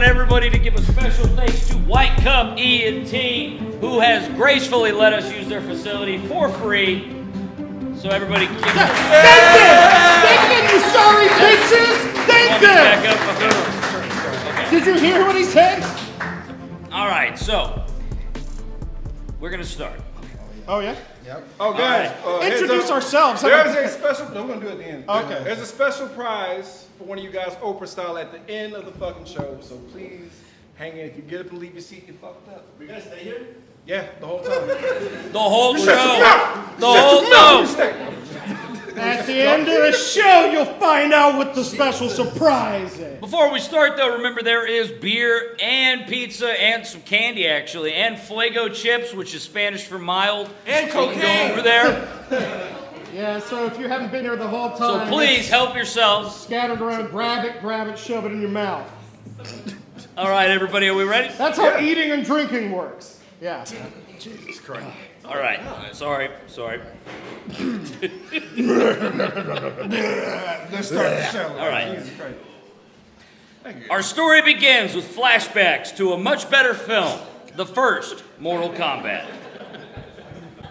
want everybody to give a special thanks to Whitecup Ent, who has gracefully let us use their facility for free. So everybody can give Thank them, you sorry bitches! Thank them! Did you hear what he said? All right, so we're gonna start. Oh yeah? Yep. Oh guys, introduce ourselves. There's a special, no, we're gonna do it at the end. Okay. There's a special prize for one of you guys, Oprah style, at the end of the fucking show. So please hang in. If you get up and leave your seat, you're fucked up. We gonna stay here? Yeah, the whole time. The whole show. The whole show. At the end of the show, you'll find out what the special surprise is. Before we start, though, remember there is beer and pizza and some candy, actually, and Fuego chips, which is Spanish for mild. And cocaine. Over there. Yeah, so if you haven't been here the whole time, So please help yourselves. scattered around, grab it, shove it in your mouth. All right, everybody, are we ready? That's how eating and drinking works. Yeah. Jesus Christ. All right. Sorry. Let's start the show. All right. Jesus Christ. Thank you. Our story begins with flashbacks to a much better film, the first Mortal Kombat.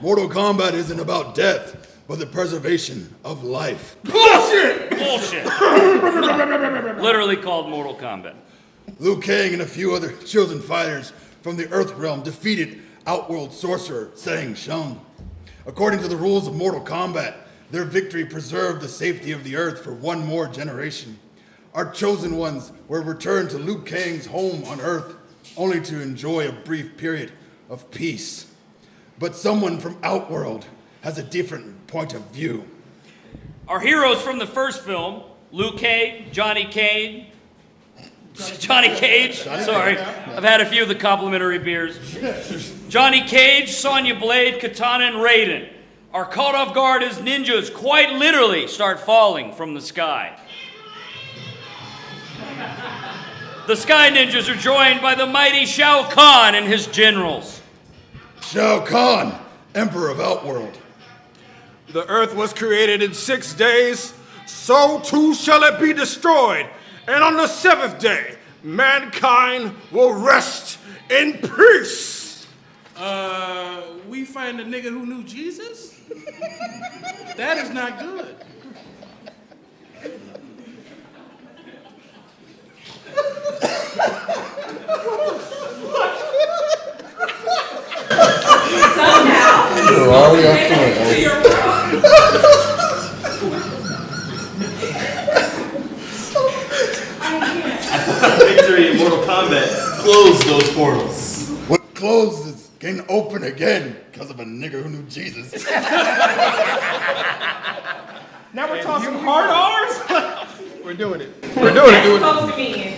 Mortal Kombat isn't about death, but the preservation of life. Bullshit! Literally called Mortal Kombat. Liu Kang and a few other chosen fighters from the Earth realm defeated Outworld sorcerer Shang Tsung. According to the rules of Mortal Kombat, their victory preserved the safety of the Earth for one more generation. Our chosen ones were returned to Liu Kang's home on Earth, only to enjoy a brief period of peace. But someone from Outworld has a different point of view. Our heroes from the first film, Liu Kang, Johnny Cage. Sorry, I've had a few of the complimentary beers. Johnny Cage, Sonya Blade, Katana, and Raiden are caught off guard as ninjas quite literally start falling from the sky. The Sky Ninjas are joined by the mighty Shao Kahn and his generals. Shao Kahn, Emperor of Outworld. The earth was created in 6 days, so too shall it be destroyed. And on the 7th day, mankind will rest in peace. We find a nigga who knew Jesus? That is not good. Victory in Mortal Kombat closed those portals. What closes can open again because of a nigger who knew Jesus. Now we're talking hard R's? We're doing it. We're doing it. Supposed to be.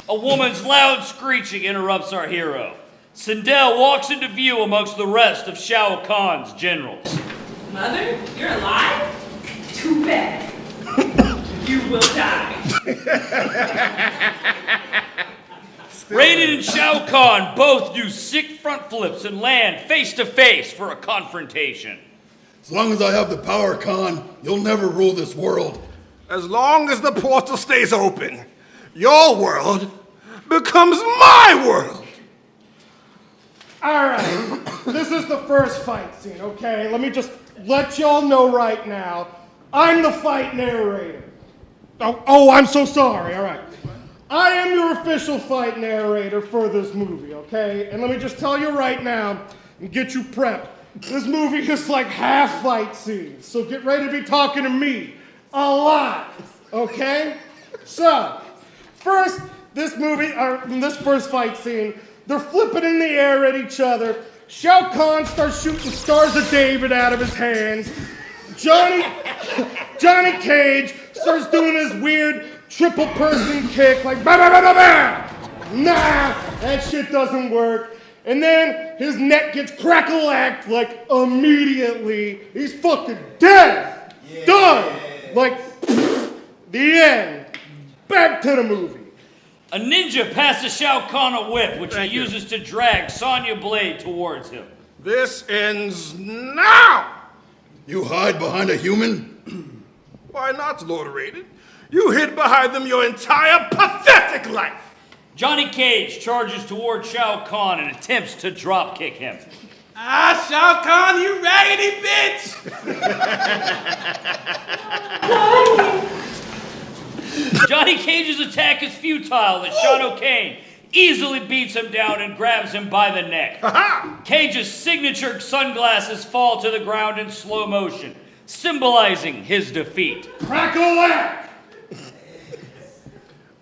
A woman's loud screeching interrupts our hero. Sindel walks into view amongst the rest of Shao Kahn's generals. Mother, you're alive? Too bad. You will die. Raiden and Shao Kahn both do sick front flips and land face to face for a confrontation. As long as I have the power, Khan, you'll never rule this world. As long as the portal stays open, your world becomes my world. All right, this is the first fight scene, okay? Let me just let y'all know right now, I'm the fight narrator. Oh, I'm so sorry, all right. I am your official fight narrator for this movie, okay? And let me just tell you right now, and get you prepped, this movie is like half fight scenes, so get ready to be talking to me a lot, okay? So, first, this first fight scene, they're flipping in the air at each other. Shao Kahn starts shooting Stars of David out of his hands. Johnny Cage starts doing his weird triple person kick, like ba ba ba ba ba. Nah, that shit doesn't work. And then his neck gets crackle-lacked, like immediately. He's fucking dead. Yeah. Done. Like, the end. Back to the movie. A ninja passes Shao Kahn a whip, which he uses to drag Sonya Blade towards him. This ends now! You hide behind a human? Why not, Lord Raiden? You hid behind them your entire pathetic life! Johnny Cage charges toward Shao Kahn and attempts to drop kick him. Ah, Shao Kahn, you raggedy bitch! Johnny Cage's attack is futile as Shadow Kane easily beats him down and grabs him by the neck. Cage's signature sunglasses fall to the ground in slow motion, symbolizing his defeat. Crack-a-lack!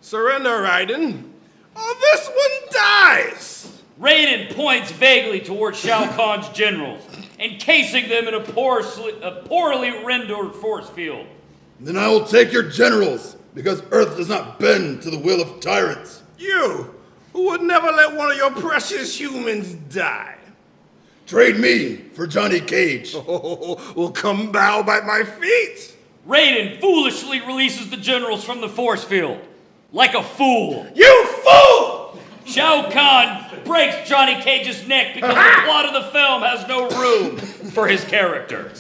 Surrender, Raiden. Or this one dies. Raiden points vaguely towards Shao Kahn's generals, encasing them in a poorly rendered force field. Then I will take your generals, because Earth does not bend to the will of tyrants. You, who would never let one of your precious humans die. Trade me for Johnny Cage. Oh, will come bow by my feet. Raiden foolishly releases the generals from the force field. Like a fool. You fool! Shao Kahn breaks Johnny Cage's neck because the plot of the film has no room for his character.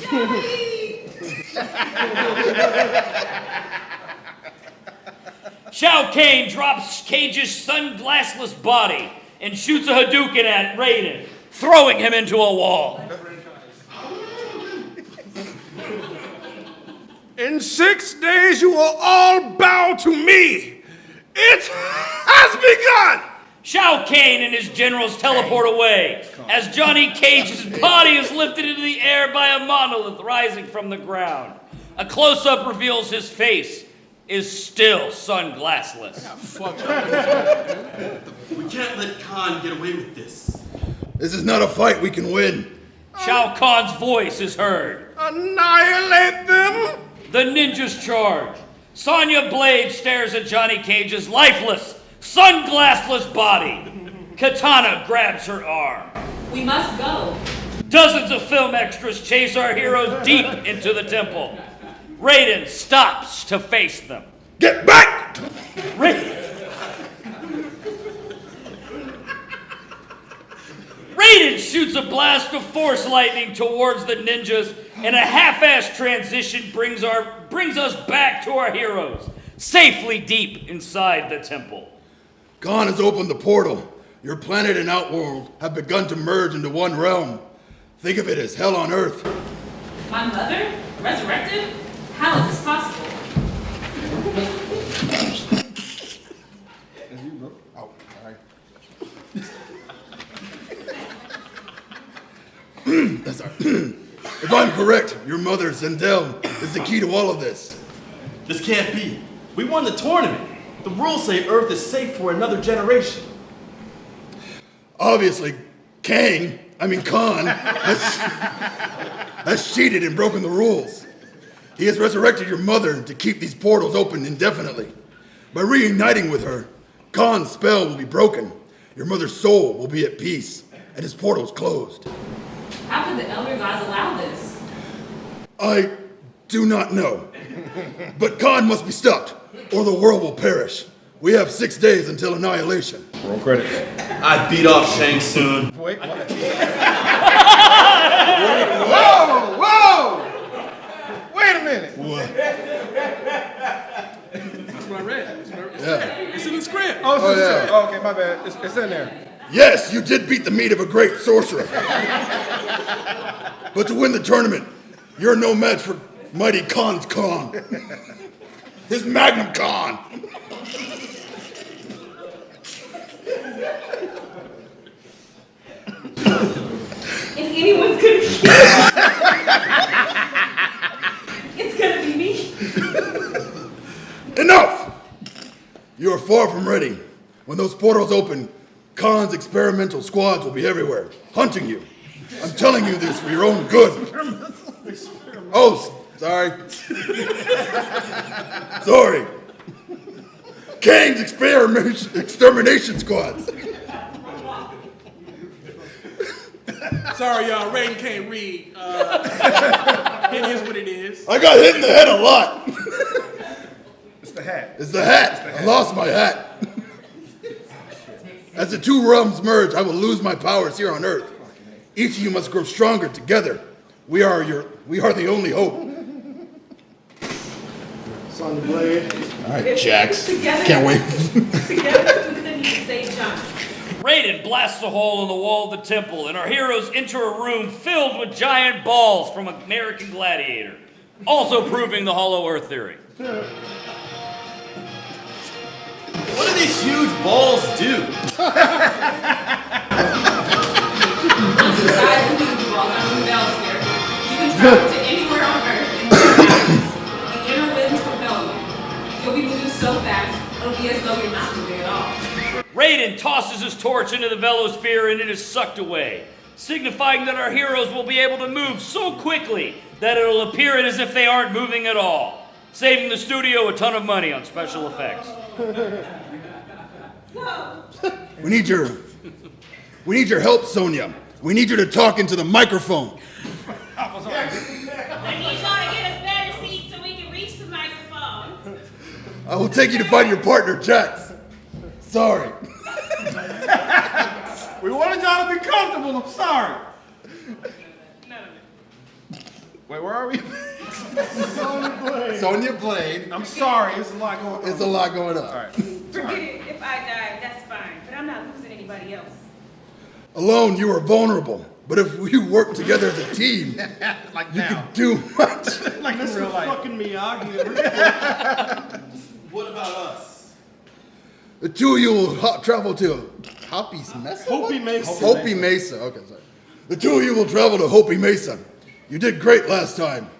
Shao Kahn drops Cage's sunglassless body and shoots a Hadouken at Raiden, throwing him into a wall. In 6 days you will all bow to me. It has begun! Shao Kahn and his generals teleport away as Johnny Cage's body is lifted into the air by a monolith rising from the ground. A close-up reveals his face is still sunglassless. We can't let Khan get away with this. This is not a fight we can win. Shao Kahn's voice is heard. Annihilate them! The ninjas charge. Sonya Blade stares at Johnny Cage's lifeless, sunglassless body. Katana grabs her arm. We must go. Dozens of film extras chase our heroes deep into the temple. Raiden stops to face them. Get back! Raiden shoots a blast of force lightning towards the ninjas, and a half-assed transition brings us back to our heroes, safely deep inside the temple. Khan has opened the portal. Your planet and Outworld have begun to merge into one realm. Think of it as hell on Earth. My mother? Resurrected? How is this possible? That's our If I'm correct, your mother, Zendel, is the key to all of this. This can't be. We won the tournament. The rules say Earth is safe for another generation. Obviously, Khan has cheated and broken the rules. He has resurrected your mother to keep these portals open indefinitely. By reuniting with her, Khan's spell will be broken. Your mother's soul will be at peace, and his portals closed. How could the Elder Gods allow this? I do not know. But Khan must be stopped, or the world will perish. We have 6 days until Annihilation. Roll credits. I beat off Shang Tsung. Wait, what? Whoa! Wait a minute. What? That's what I read. Yeah. It's in the script. Oh, Oh, yeah. Oh, okay, my bad. It's in there. Yes, you did beat the meat of a great sorcerer. But to win the tournament, you're no match for mighty Khan's Khan. His Magnum Khan. If anyone's gonna kill it's gonna be me. Enough! You are far from ready. When those portals open, Khan's experimental squads will be everywhere, hunting you. I'm telling you this for your own good. Oh, sorry. Sorry. Kang's extermination squads. Sorry, y'all. Raiden can't read. It is what it is. I got hit in the head a lot. It's the hat. It's the hat. I lost my hat. As the two realms merge, I will lose my powers here on Earth. Each of you must grow stronger together. We are the only hope. Sonya Blade. All right, Jax. Together. Can't wait. Together, we could need to save Johnny. Raiden blasts a hole in the wall of the temple, and our heroes enter a room filled with giant balls from American Gladiator, also proving the Hollow Earth theory. What do these huge balls do? Once inside the movie balls under the Nelliceus, you can travel to anywhere on Earth in 2 seconds. The inner winds propel you. You'll be moving so fast, it'll be as though you're not moving at all. Raiden tosses his torch into the velosphere and it is sucked away, signifying that our heroes will be able to move so quickly that it'll appear as if they aren't moving at all, saving the studio a ton of money on special effects. We need your help, Sonia. We need you to talk into the microphone. I need y'all to get us better seats so we can reach the microphone. I will take you to find your partner, Jax. Sorry. We wanted y'all to be comfortable. I'm sorry. Wait, where are we? Sonya Blade. I'm sorry. There's a lot going on. It's a lot going on. All right. Forget it. If I die, that's fine. But I'm not losing anybody else. Alone, you are vulnerable. But if we work together as a team, Like you now. can do much. Like in real life. Fucking Miyagi. What about us? The two of you will travel to Hopi's Mesa? Hopi Mesa. Hopi Mesa. Okay, sorry. The two of you will travel to Hopi Mesa. You did great last time.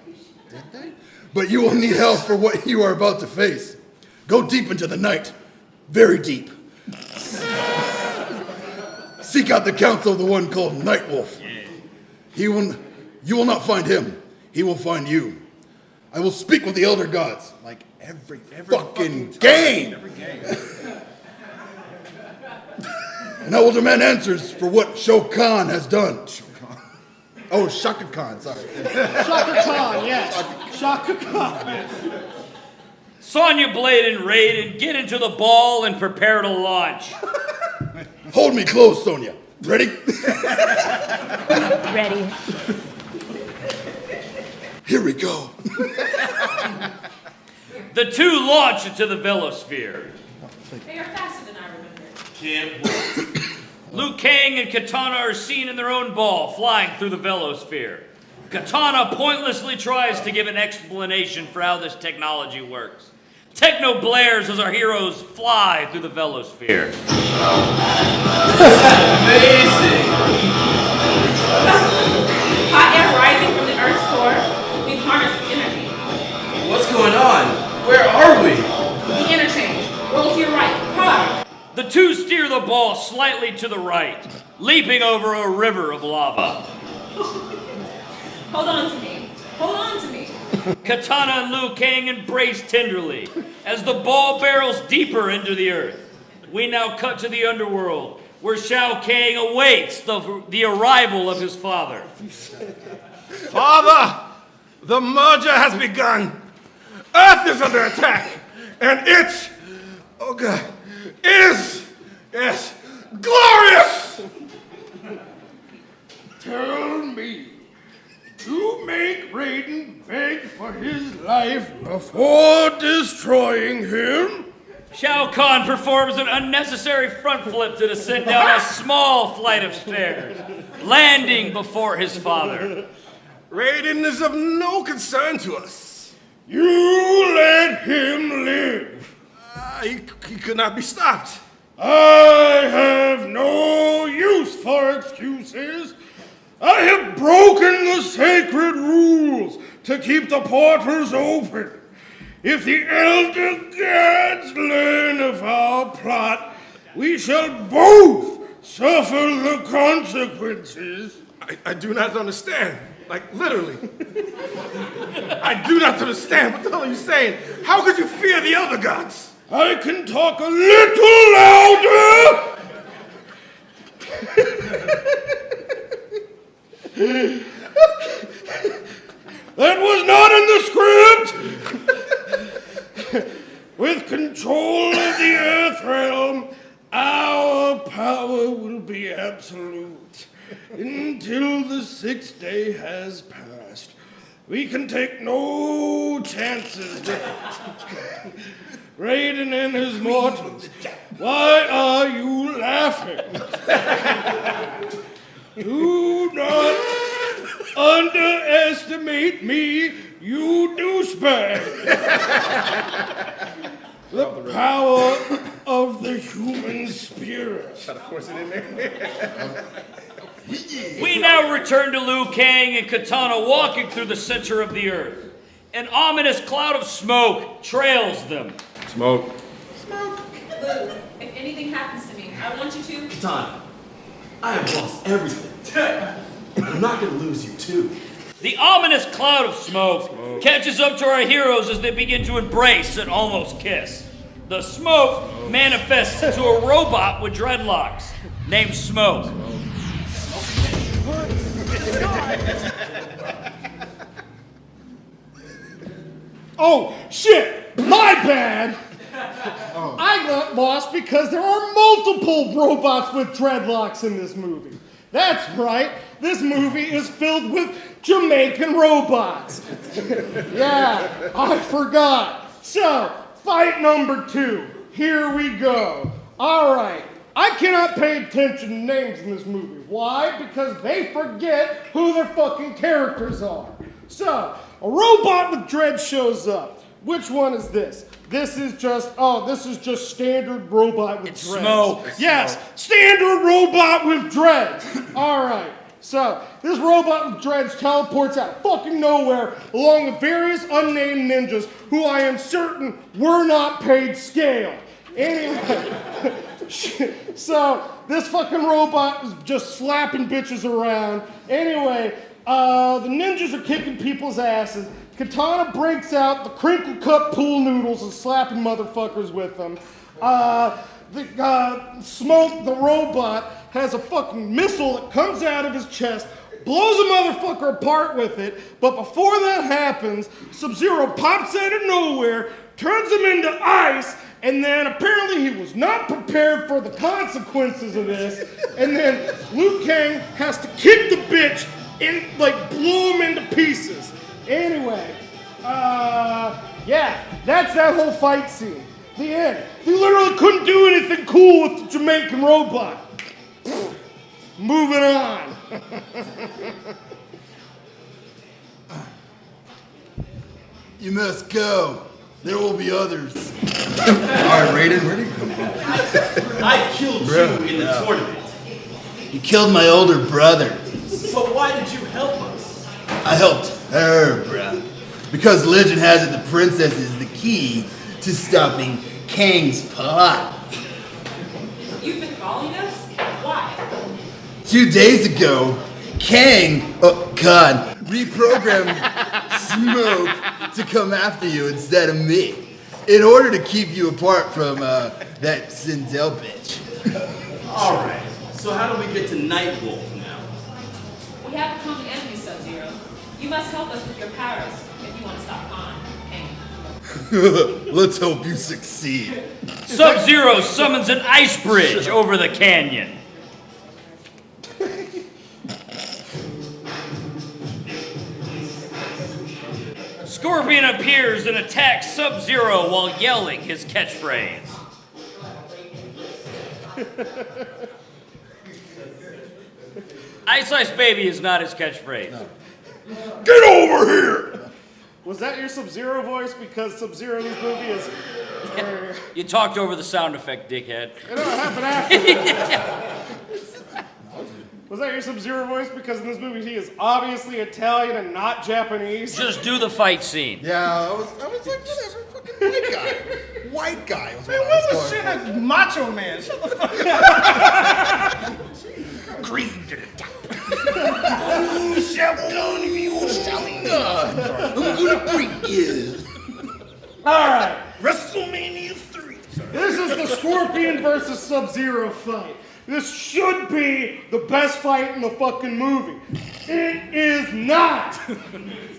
Did they? But you will need help for what you are about to face. Go deep into the night. Very deep. Seek out the counsel of the one called Nightwolf. You will not find him. He will find you. I will speak with the elder gods. Like every fucking game. Every game. And I will demand answers for what Shokan has done. Oh, Shaka Khan, sorry. Shaka Khan, yes. Shaka Khan. Sonya Blade and Raiden get into the ball and prepare to launch. Hold me close, Sonya. Ready? Ready. Here we go. The two launch into the velosphere. They are faster than I remember. Can't wait. Liu Kang and Katana are seen in their own ball, flying through the velosphere. Katana pointlessly tries to give an explanation for how this technology works. Techno blares as our heroes fly through the velosphere. Amazing. Hot air rising from the Earth's core. We've harnessed its energy. What's going on? Where are we? The interchange. Roll to your right. Hard. The two steer the ball slightly to the right, leaping over a river of lava. Hold on to me. Hold on to me. Katana and Liu Kang embrace tenderly as the ball barrels deeper into the earth. We now cut to the underworld, where Shao Kahn awaits the arrival of his father. Father, the merger has begun. Earth is under attack, and it, oh God, is glorious. Tell me to make Raiden beg for his life before destroying him? Shao Kahn performs an unnecessary front flip to descend down a small flight of stairs, landing before his father. Raiden is of no concern to us. You let him live. He could not be stopped. I have no use for excuses. I have broken the sacred rules to keep the portals open. If the elder gods learn of our plot, we shall both suffer the consequences. I do not understand. Like, literally. I do not understand. What the hell are you saying? How could you fear the elder gods? I can talk a little louder. That was not in the script. With control of the Earth realm, our power will be absolute. Until the 6th day has passed, we can take no chances with Raiden and his mortals. Why are you laughing? Do not underestimate me, you douchebag. The power of the human spirit. We now return to Liu Kang and Kitana walking through the center of the earth. An ominous cloud of smoke trails them. Smoke. Lou, if anything happens to me, I want you to. Kitana, I have lost everything. And I'm not gonna lose you too. The ominous cloud of smoke catches up to our heroes as they begin to embrace and almost kiss. The smoke manifests into a robot with dreadlocks named Smoke. Oh, shit! My bad! I got lost because there are multiple robots with dreadlocks in this movie. That's right, this movie is filled with Jamaican robots. Yeah, I forgot. So, fight number 2. Here we go. All right, I cannot pay attention to names in this movie. Why? Because they forget who their fucking characters are. So, a robot with dreads shows up. Which one is this? This is just standard robot with dreads. Smoke. Yes, standard robot with dreads. All right. So, this robot with dreads teleports out of fucking nowhere along with various unnamed ninjas who I am certain were not paid scale. Anyway, so this fucking robot is just slapping bitches around. Anyway, the ninjas are kicking people's asses. Kitana breaks out the crinkle cut pool noodles and slapping motherfuckers with them. Smoke, the robot, has a fucking missile that comes out of his chest, blows a motherfucker apart with it, but before that happens, Sub-Zero pops out of nowhere, turns him into ice, and then apparently he was not prepared for the consequences of this, and then Liu Kang has to kick the bitch and, blow him into pieces. Anyway, yeah, that's that whole fight scene. The end. They literally couldn't do anything cool with the Jamaican robot. Moving on. You must go. There will be others. All right, Raiden, where did you come from? I killed you in the tournament. You killed my older brother. So why did you help us? I helped her, bruh. Because legend has it the princess is the key to stopping Kang's plot. You've been following us? Why? 2 days ago, Kang, reprogrammed Smoke to come after you instead of me. In order to keep you apart from that Sindel bitch. Alright, so how do we get to Nightwolf now? We have a common enemy, Sub-Zero. You must help us with your powers if you want to stop Han. Let's hope you succeed. Sub-Zero summons an ice bridge over the canyon. Scorpion appears and attacks Sub-Zero while yelling his catchphrase. Ice Ice Baby is not his catchphrase. No. Get over here! Was that your Sub-Zero voice? Because Sub-Zero in this movie is... You talked over the sound effect, dickhead. You know what happened after? Was that your Sub-Zero voice? Because in this movie he is obviously Italian and not Japanese. Just do the fight scene. Yeah, I was like, whatever, fucking white guy. White guy was what Man, I what was was going shit for. a macho man? Shut the fuck up. Cream to the top. Oh, Shelton, you selling gun. I'm gonna break you. Alright. WrestleMania 3. This is the Scorpion versus Sub-Zero fight. This should be the best fight in the fucking movie. It is not.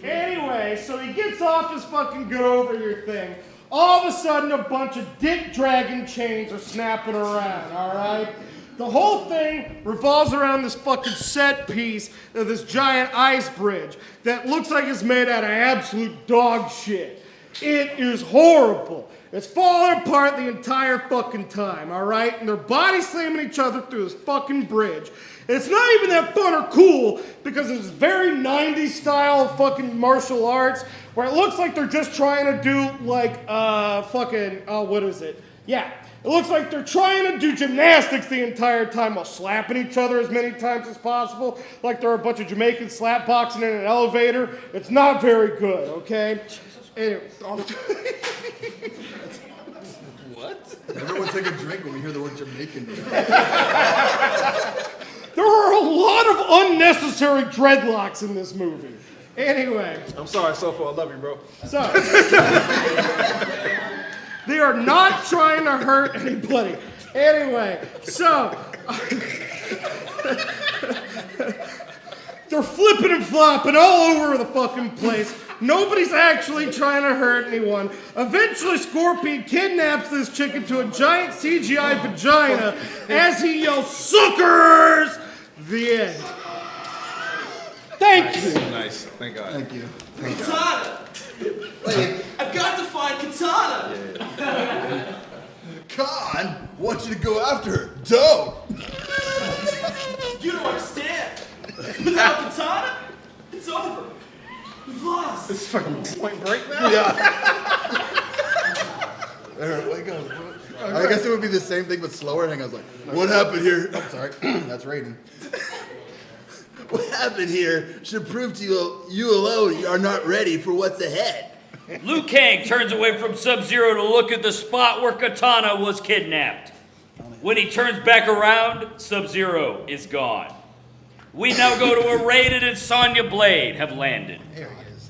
Anyway, so he gets off his fucking get over your thing. All of a sudden, a bunch of dick dragon chains are snapping around, alright? The whole thing revolves around this fucking set piece of this giant ice bridge that looks like it's made out of absolute dog shit. It is horrible. It's falling apart the entire fucking time, all right? And they're body slamming each other through this fucking bridge. And it's not even that fun or cool because it's very 90s style fucking martial arts where it looks like they're just trying to do like what is it? Yeah. It looks like they're trying to do gymnastics the entire time while slapping each other as many times as possible, like they're a bunch of Jamaicans slap boxing in an elevator. It's not very good, okay? Anyway. What? Everyone take a drink when we hear the word Jamaican. There are a lot of unnecessary dreadlocks in this movie. Anyway. I'm sorry, Sofo. I love you, bro. So. They are not trying to hurt anybody. Anyway, so. They're flipping and flopping all over the fucking place. Nobody's actually trying to hurt anyone. Eventually, Scorpion kidnaps this chick into a giant CGI vagina as he yells, "Suckers!" The end. Thank you. Nice. Thank God. Thank you. Katana! I've got to find Katana! Khan wants you to go after her. Don't! You don't understand. Without Katana, it's over. We've lost. This is fucking Point Break now? Yeah. There, wake up. I guess it would be the same thing but slower. And I was like, what happened here? Oh, sorry. That's Raiden. What happened here should prove to you alone are not ready for what's ahead. Liu Kang turns away from Sub-Zero to look at the spot where Katana was kidnapped. When he turns back around, Sub-Zero is gone. We now go to where Raiden and Sonya Blade have landed. There he is.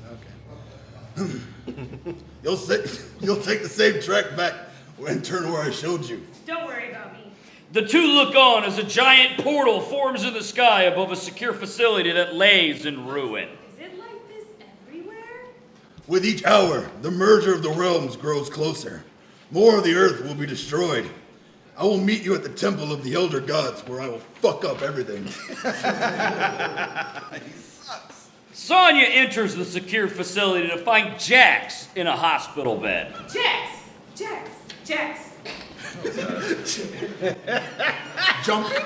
Okay. You'll take the same track back and turn where I showed you. Don't worry about me. The two look on as a giant portal forms in the sky above a secure facility that lays in ruin. Is it like this everywhere? With each hour, the merger of the realms grows closer. More of the earth will be destroyed. I will meet you at the temple of the elder gods where I will fuck up everything. He sucks. Sonya enters the secure facility to find Jax in a hospital bed. Jax. Jumping?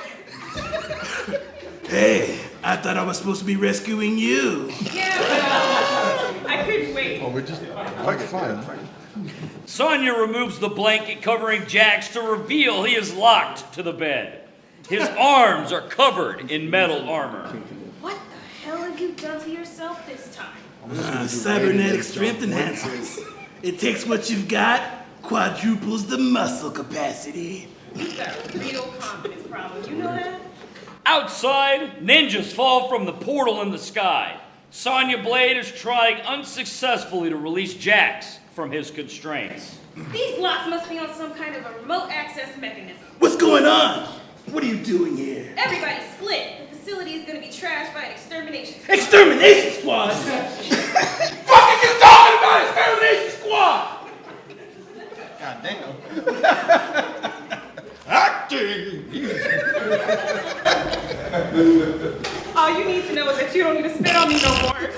Hey, I thought I was supposed to be rescuing you. Yeah, well, I couldn't wait. Oh, we're just fine. Sonya removes the blanket covering Jax to reveal he is locked to the bed. His arms are covered in metal armor. What the hell have you done to yourself this time? Cybernetic strength enhancers. It takes what you've got, quadruples the muscle capacity. You've got a real confidence problem, you know that? Outside, ninjas fall from the portal in the sky. Sonya Blade is trying unsuccessfully to release Jax from his constraints. These locks must be on some kind of a remote access mechanism. What's going on? What are you doing here? Everybody split. The facility is going to be trashed by an extermination. Extermination squad? Fucking you talking about extermination squad? God damn. Acting! All you need to know is that you don't need to spit on me no more. They're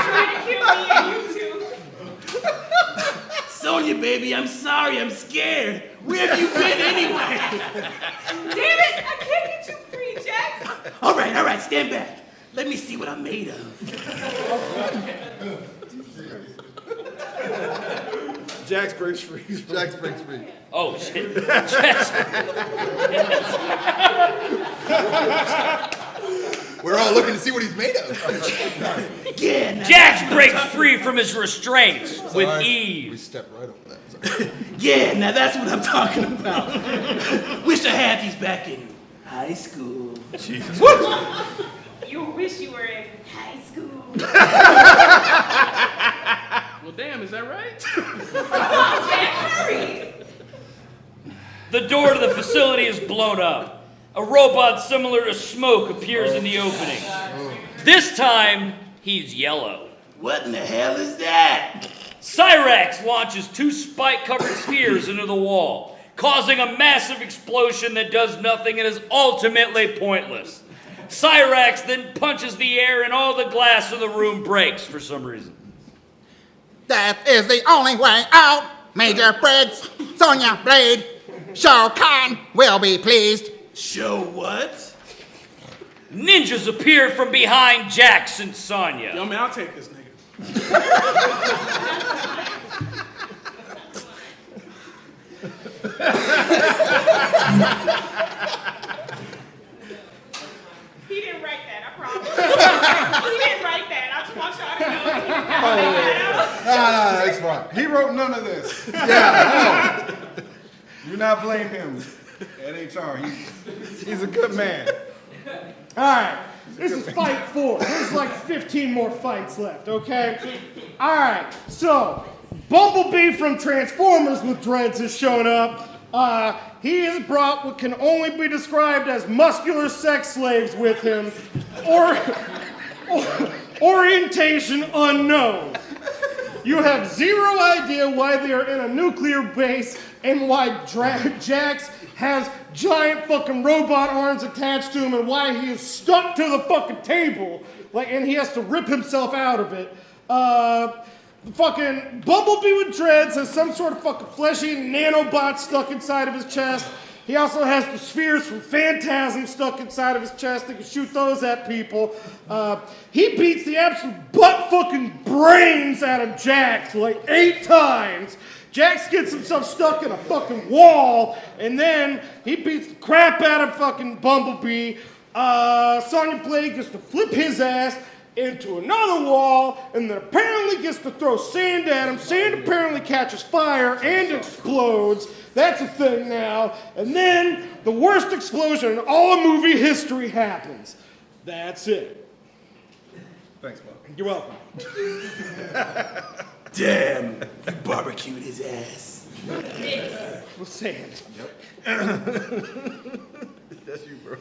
trying to kill me and you too. Sonya, baby, I'm sorry, I'm scared. Where have you been anyway? Damn it! I can't get you free, Jax. All right, stand back. Let me see what I'm made of. Jax breaks free. Jax breaks free. Oh, shit. Jax. We're all looking to see what he's made of. Yeah, Jax breaks free from his restraints with We ease. stepped right over that. yeah, now that's what I'm talking about. Wish I had these back in high school. Jesus. You wish you were in high school. Well, damn, is that right? Jax, hurry! The door to the facility is blown up. A robot similar to smoke appears in the opening. This time, he's yellow. What in the hell is that? Cyrax launches two spike-covered spheres into the wall, causing a massive explosion that does nothing and is ultimately pointless. Cyrax then punches the air and all the glass in the room breaks for some reason. Death is the only way out. Major Briggs, Sonya Blade, Shao Kahn will be pleased. Show what? Ninjas appear from behind Jax and Sonya. Yo, man, I'll take this nigga. He didn't write that, I promise. He didn't write that. I just want y'all to know that he did not write that. No, it's fine. He wrote none of this. Yeah, no. Do not blame him at HR. He's a good man. All right, this is fight 4. There's like 15 more fights left, okay? All right, so Bumblebee from Transformers with dreads has shown up. He has brought what can only be described as muscular sex slaves with him, or orientation unknown. You have zero idea why they are in a nuclear base and why Jax has giant fucking robot arms attached to him and why he is stuck to the fucking table, and he has to rip himself out of it. Fucking Bumblebee with dreads has some sort of fucking fleshy nanobot stuck inside of his chest. He also has the spheres from Phantasm stuck inside of his chest. He can shoot those at people. He beats the absolute butt fucking brains out of Jax like 8 times. Jax gets himself stuck in a fucking wall, and then he beats the crap out of fucking Bumblebee. Sonya Blade gets to flip his ass into another wall, and then apparently gets to throw sand at him. Sand apparently catches fire and explodes. That's a thing now. And then the worst explosion in all of movie history happens. That's it. Thanks, Bob. You're welcome. Damn, you barbecued his ass. With sand. That's you, bro.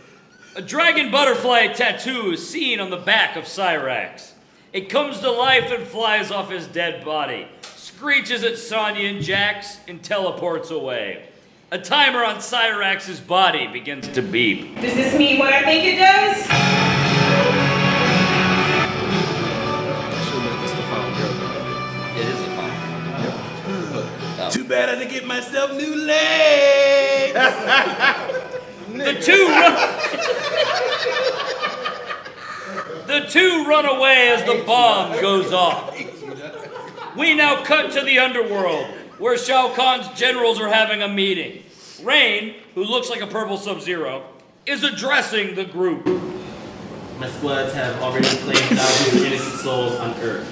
A dragon butterfly tattoo is seen on the back of Cyrax. It comes to life and flies off his dead body, screeches at Sonya and Jax, and teleports away. A timer on Cyrax's body begins to beep. Does this mean what I think it does? It is the final. Too bad I didn't get myself new legs. The two run away as the bomb goes off. We now cut to the underworld, where Shao Kahn's generals are having a meeting. Rain, who looks like a purple Sub-Zero, is addressing the group. My squads have already claimed thousands of innocent souls on Earth.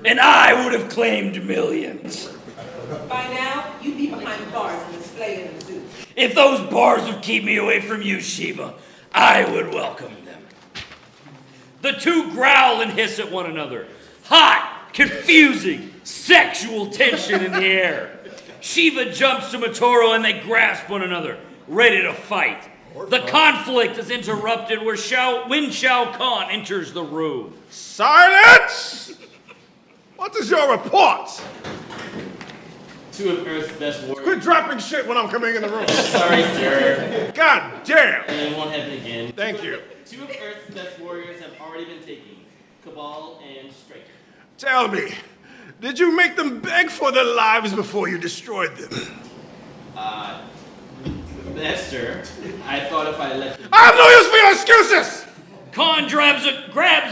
And I would have claimed millions. By now, you'd be behind bars and displaying the zoo. If those bars would keep me away from you, Shiva, I would welcome them. The two growl and hiss at one another. Hot, confusing, sexual tension in the air. Shiva jumps to Matoro and they grasp one another, ready to fight. The conflict is interrupted when Shao Kahn enters the room. Silence! What is your report? 2 of Earth's best warriors. Quit dropping shit when I'm coming in the room. Sorry, sir. God damn! And it won't happen again. Thank you. 2 of Earth's best warriors have already been taken. Cabal and Striker. Tell me, did you make them beg for their lives before you destroyed them? Yes, sir. I thought if I let them... I have no use for your excuses! Khan grabs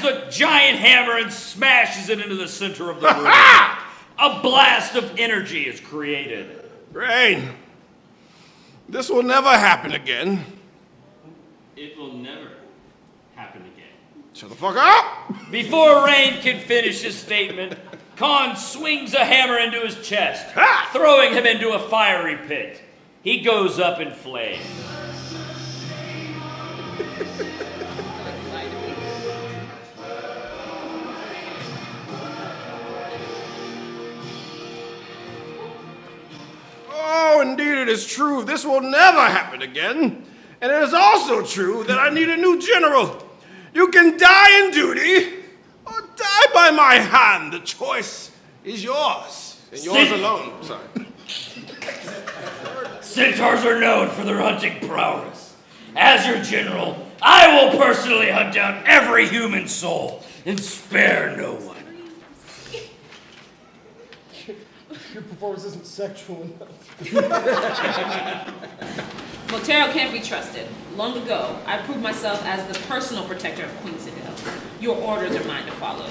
a giant hammer and smashes it into the center of the room. A blast of energy is created. Rain, this will never happen again. It will never happen again. Shut the fuck up! Before Rain can finish his statement, Khan swings a hammer into his chest, throwing him into a fiery pit. He goes up in flames. Oh, indeed it is true. This will never happen again. And it is also true that I need a new general. You can die in duty or die by my hand. The choice is yours. And yours alone. Sorry. Centaurs are known for their hunting prowess. As your general, I will personally hunt down every human soul and spare no one. Your performance isn't sexual enough. Motero can't be trusted. Long ago, I proved myself as the personal protector of Queen Citadel. Your orders are mine to follow.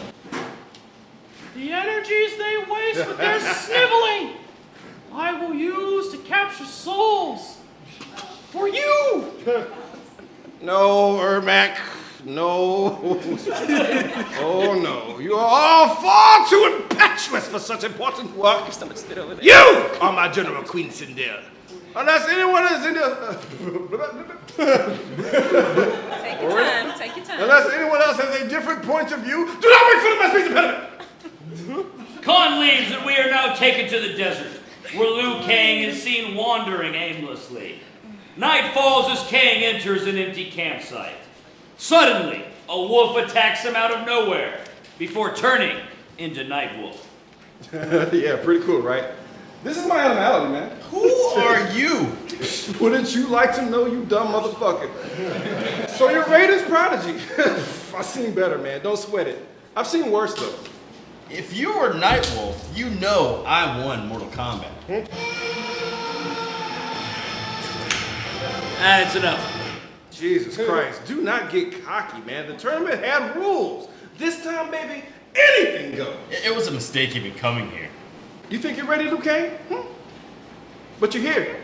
The energies they waste with their sniveling, I will use to capture souls. For you! No, Ermac. No. Oh, no. You are all far too impetuous for such important work. You are my General Queen Citadel. Unless anyone is in the... Take your time, take your time. Unless anyone else has a different point of view, do not make fun of my speech impediment! Khan leaves and we are now taken to the desert, where Liu Kang is seen wandering aimlessly. Night falls as Kang enters an empty campsite. Suddenly, a wolf attacks him out of nowhere, before turning into Night Wolf. Yeah, pretty cool, right? This is my animality, man. Who are you? Wouldn't you like to know, you dumb motherfucker? So you're Raiden's prodigy. I've seen better, man. Don't sweat it. I've seen worse, though. If you were Night Wolf, you know I won Mortal Kombat. That's enough. Jesus Christ, do not get cocky, man. The tournament had rules. This time, baby, anything goes. It was a mistake even coming here. You think you're ready, Liu Kang? But you're here.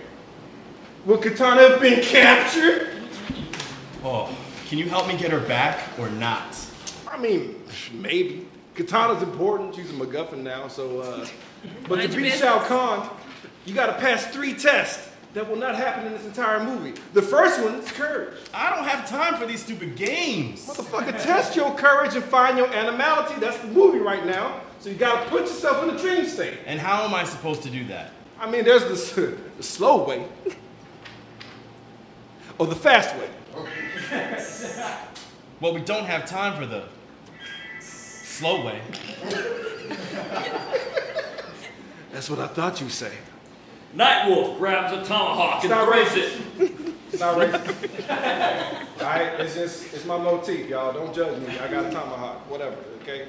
Will Katana have been captured? Oh, can you help me get her back or not? I mean, maybe. Katana's important. She's a MacGuffin now, so, but to beat Shao Kahn, you gotta pass 3 tests that will not happen in this entire movie. The first one is courage. I don't have time for these stupid games. Motherfucker, test your courage and find your animality. That's the movie right now. So you gotta put yourself in the dream state. And how am I supposed to do that? I mean, there's the slow way. Or the fast way. Well, we don't have time for the slow way. That's what I thought you'd say. Night Wolf grabs a tomahawk and throws it. It's not racist. All right, it's my motif, y'all. Don't judge me. I got a tomahawk, whatever, okay?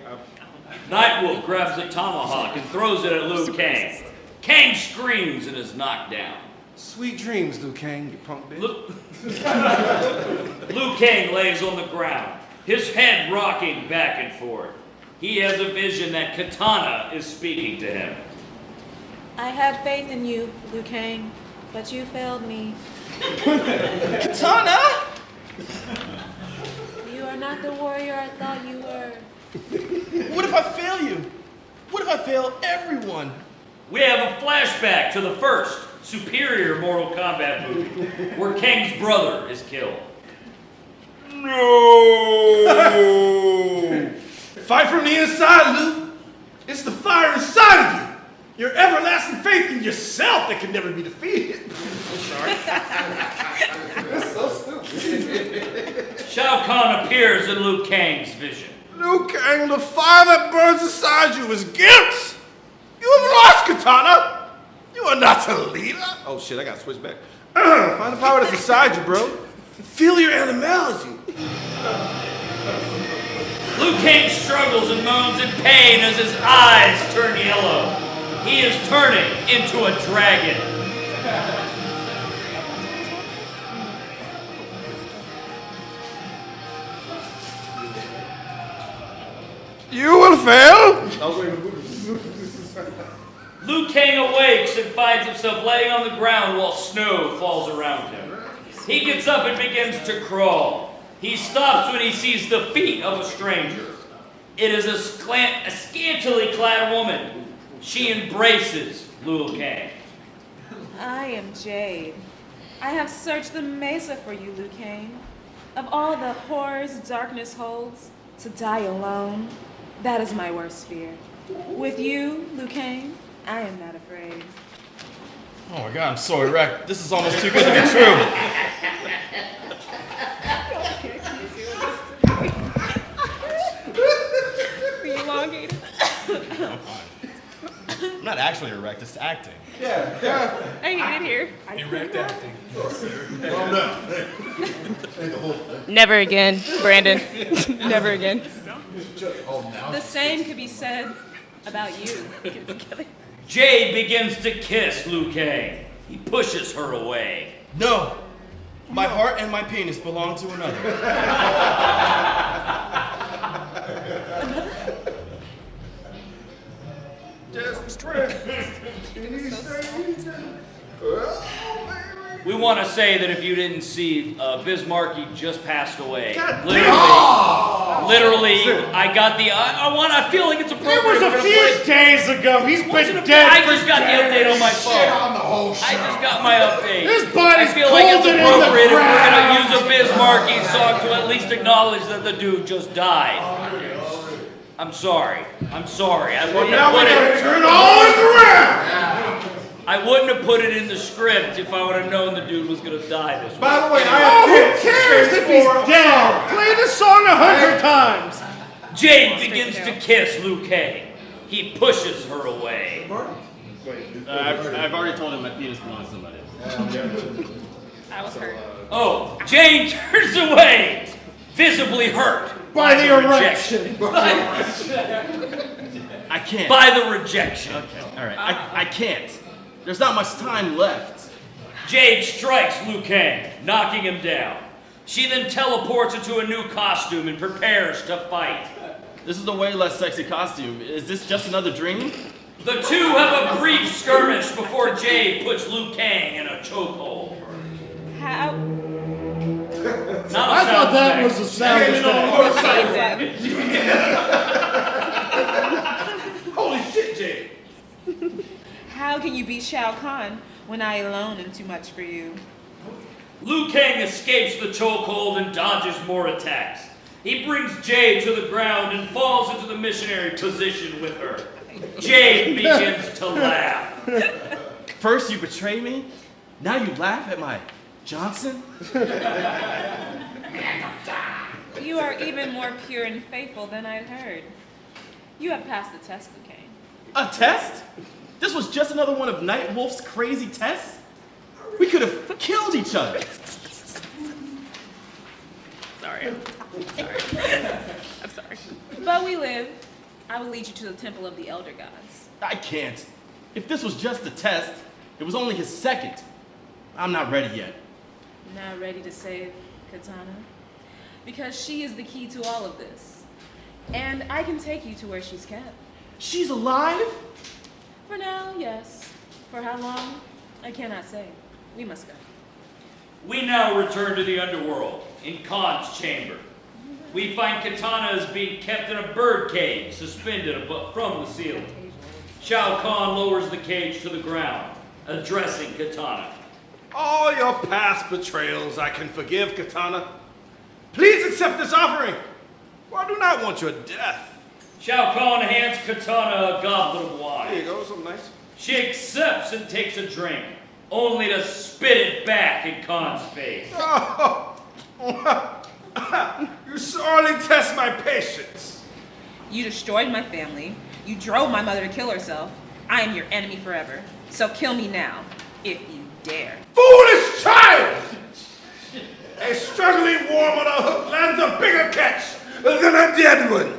Night Wolf grabs a tomahawk and throws it at Liu Kang. Kang screams and is knocked down. Sweet dreams, Liu Kang, you punk bitch. Liu Kang lays on the ground, his head rocking back and forth. He has a vision that Katana is speaking to him. I had faith in you, Liu Kang, but you failed me. Katana! You are not the warrior I thought you were. What if I fail you? What if I fail everyone? We have a flashback to the first superior Mortal Kombat movie, where Kang's brother is killed. No! Fight from the inside, Liu. It's the fire inside of you. Your everlasting faith in yourself that can never be defeated. I'm sorry. That's so stupid. Shao Kahn appears in Liu Kang's vision. Liu Kang, the fire that burns inside you is guilt. You have lost, Katana. You are not a leader. Oh shit, I gotta switch back. Find the power that's inside you, bro. Feel your animality. Liu Kang struggles and moans in pain as his eyes turn yellow. He is turning into a dragon. You will fail. Liu Kang awakes and finds himself laying on the ground while snow falls around him. He gets up and begins to crawl. He stops when he sees the feet of a stranger. It is a scantily clad woman. She embraces Liu Kang. I am Jade. I have searched the mesa for you, Liu Kang. Of all the horrors darkness holds, to die alone, that is my worst fear. With you, Liu Kang, I am not afraid. Oh my god, I'm so erect. This is almost too good to be true. Are you elongated? I'm fine. I'm not actually erect, it's acting. Yeah. I need it here. Erect acting. Never again, Brandon. Never again. The same could be said about you. Jade begins to kiss Liu Kang. He pushes her away. No. My heart and my penis belong to another. We want to say that if you didn't see, Bismarcky just passed away. God Literally, I got the. I feel like it's appropriate. It was a few days ago. He's been dead. I just got the update on my phone. Shit on the whole show. I just got my update. His body's I feel like it's cold and in the appropriate if we're ground. gonna use a Bismarcky song to at least acknowledge that the dude just died. I'm sorry. I wouldn't have put it. Turn all this around! I wouldn't have put it in the script if I would have known the dude was gonna die this way. By the way, I have Who kids. cares if he's dead? Play the song 100 times. Jade begins to kiss Liu Kang. He pushes her away. I've already told him my penis belongs to somebody. I was hurt. Oh, Jane turns away, visibly hurt By the rejection. I can't. By the rejection. Okay, all right. I can't. There's not much time left. Jade strikes Liu Kang, knocking him down. She then teleports into a new costume and prepares to fight. This is a way less sexy costume. Is this just another dream? The two have a brief skirmish before Jade puts Liu Kang in a chokehold. How? Not a I thought sound that effect. was a sound effect. Holy shit, Jade. How can you beat Shao Kahn when I alone am too much for you? Liu Kang escapes the chokehold and dodges more attacks. He brings Jade to the ground and falls into the missionary position with her. Jade begins to laugh. First you betray me, now you laugh at my Johnson? You are even more pure and faithful than I'd heard. You have passed the test, Liu Kang. A test? This was just another one of Nightwolf's crazy tests? We could have killed each other. Sorry. I'm sorry. But we live. I will lead you to the temple of the elder gods. I can't. If this was just a test, it was only his second. I'm not ready yet. Not ready to save Katana? Because she is the key to all of this. And I can take you to where she's kept. She's alive? For now, yes. For how long? I cannot say. We must go. We now return to the underworld, in Khan's chamber. We find Katana is being kept in a bird cage, suspended from the ceiling. Shao Kahn lowers the cage to the ground, addressing Katana. All your past betrayals I can forgive, Katana. Please accept this offering, for I do not want your death. Shao Kahn hands Katana a goblet of wine. Here you go, something nice. She accepts and takes a drink, only to spit it back in Khan's face. Oh, you sorely test my patience. You destroyed my family. You drove my mother to kill herself. I am your enemy forever. So kill me now, if you dare. Foolish child! A struggling worm on a hook lands a bigger catch than a dead one.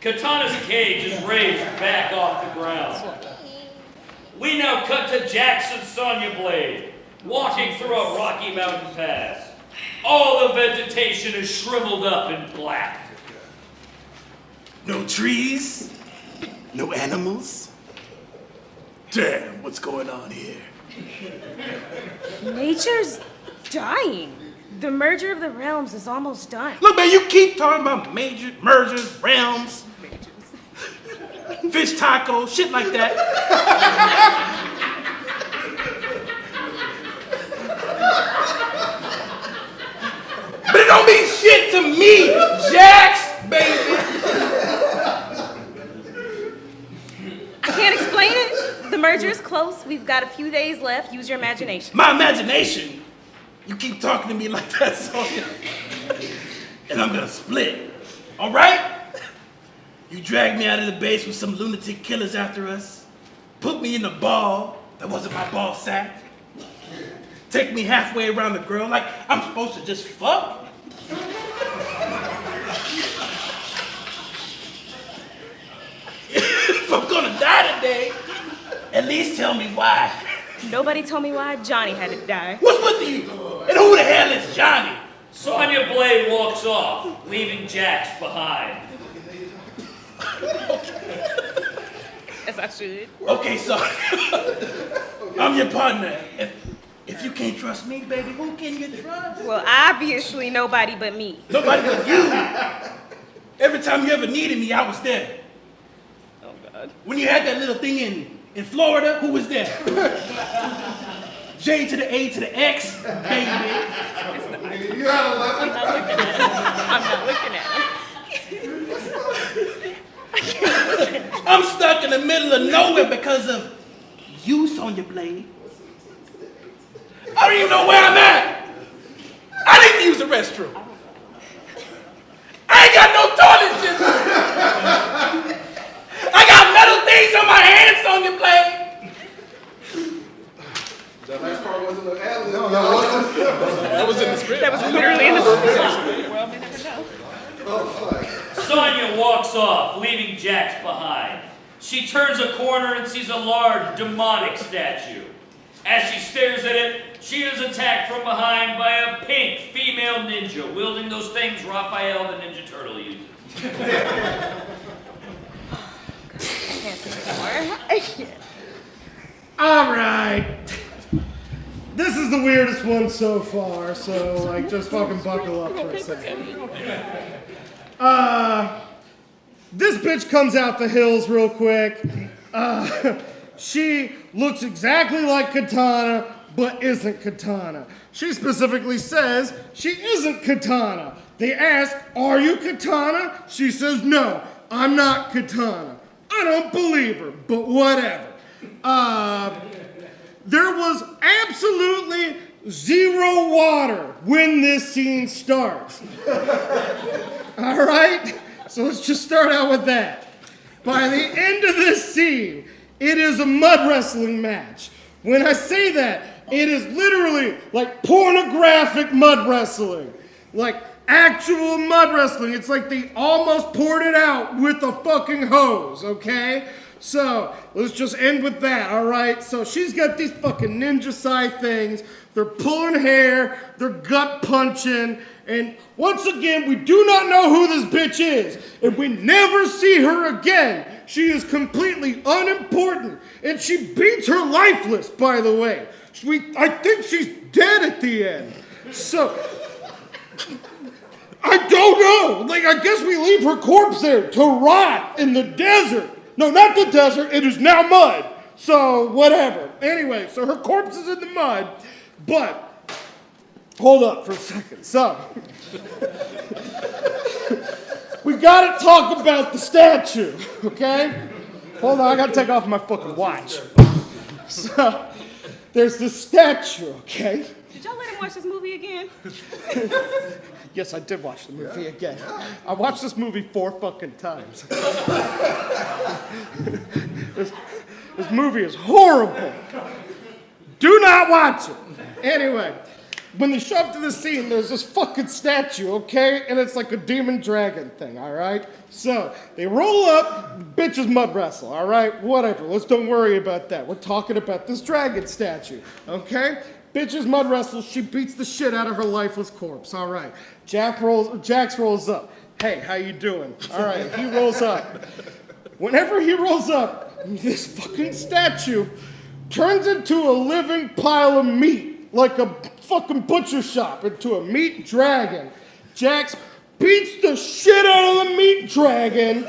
Katana's cage is raised back off the ground. We now cut to Jackson Sonya Blade, walking through a rocky mountain pass. All the vegetation is shriveled up and black. No trees, no animals. Damn, what's going on here? Nature's dying. The merger of the realms is almost done. Look, man, you keep talking about mergers, realms, fish tacos, shit like that. But it don't mean shit to me, Jax, baby. I can't explain it. The merger is close. We've got a few days left. Use your imagination. My imagination? You keep talking to me like that, Sonya, and I'm gonna split, all right? You dragged me out of the base with some lunatic killers after us, put me in a ball that wasn't my ball sack, take me halfway around the girl like I'm supposed to just fuck. I'm gonna die today, at least tell me why. Nobody told me why Johnny had to die. What's with you? And who the hell is Johnny? Sonya Blade walks off, leaving Jax behind. As I should. Okay, so I'm your partner. If you can't trust me, baby, who can you trust? Well, obviously nobody but me. Nobody but you. Every time you ever needed me, I was there. Oh, God. When you had that little thing in Florida, who was there? J to the A to the X, baby. You gotta love it. I'm not looking at him. I'm stuck in the middle of nowhere because of you, Sonya Blade. I don't even know where I'm at. I need to use the restroom. I ain't got no toilet system. I got metal things on my hands, Sonya Blade. That last part wasn't an ad-lib. No, that that was in the script. That was literally in the script. Well, they never know. Oh, fuck. Sonya walks off, leaving Jax behind. She turns a corner and sees a large demonic statue. As she stares at it, she is attacked from behind by a pink female ninja wielding those things Raphael the Ninja Turtle uses. I can't. All right. This is the weirdest one so far, so like just fucking buckle up for a second. This bitch comes out the hills real quick. She looks exactly like Katana, but isn't Katana. She specifically says she isn't Katana. They ask, "Are you Katana?" She says, "No, I'm not Katana." I don't believe her, but whatever. There was absolutely zero water when this scene starts. All right? So let's just start out with that. By the end of this scene, it is a mud wrestling match. When I say that, it is literally like pornographic mud wrestling. Like actual mud wrestling. It's like they almost poured it out with a fucking hose, okay? So, let's just end with that, all right? So she's got these fucking ninja side things. They're pulling hair. They're gut punching. And once again, we do not know who this bitch is. And we never see her again. She is completely unimportant. And she beats her lifeless, by the way. I think she's dead at the end. So, I don't know. Like, I guess we leave her corpse there to rot in the desert. No, not the desert. It is now mud. So, whatever. Anyway, so her corpse is in the mud. But, hold up for a second. So, we gotta talk about the statue, okay? Hold on, I gotta take off my fucking watch. So, there's this statue, okay? Did y'all let him watch this movie again? Yes, I did watch the movie again. I watched this movie 4 fucking times. This movie is horrible. Do not watch it. Anyway, when they show up to the scene, there's this fucking statue, okay? And it's like a demon dragon thing, all right? So, they roll up, bitches mud wrestle, all right? Whatever, let's don't worry about that. We're talking about this dragon statue, okay? Bitches mud wrestle, she beats the shit out of her lifeless corpse, all right? Jax rolls up. Hey, how you doing? All right, he rolls up. Whenever he rolls up, this fucking statue turns into a living pile of meat, like a fucking butcher shop, into a meat dragon. Jax beats the shit out of the meat dragon.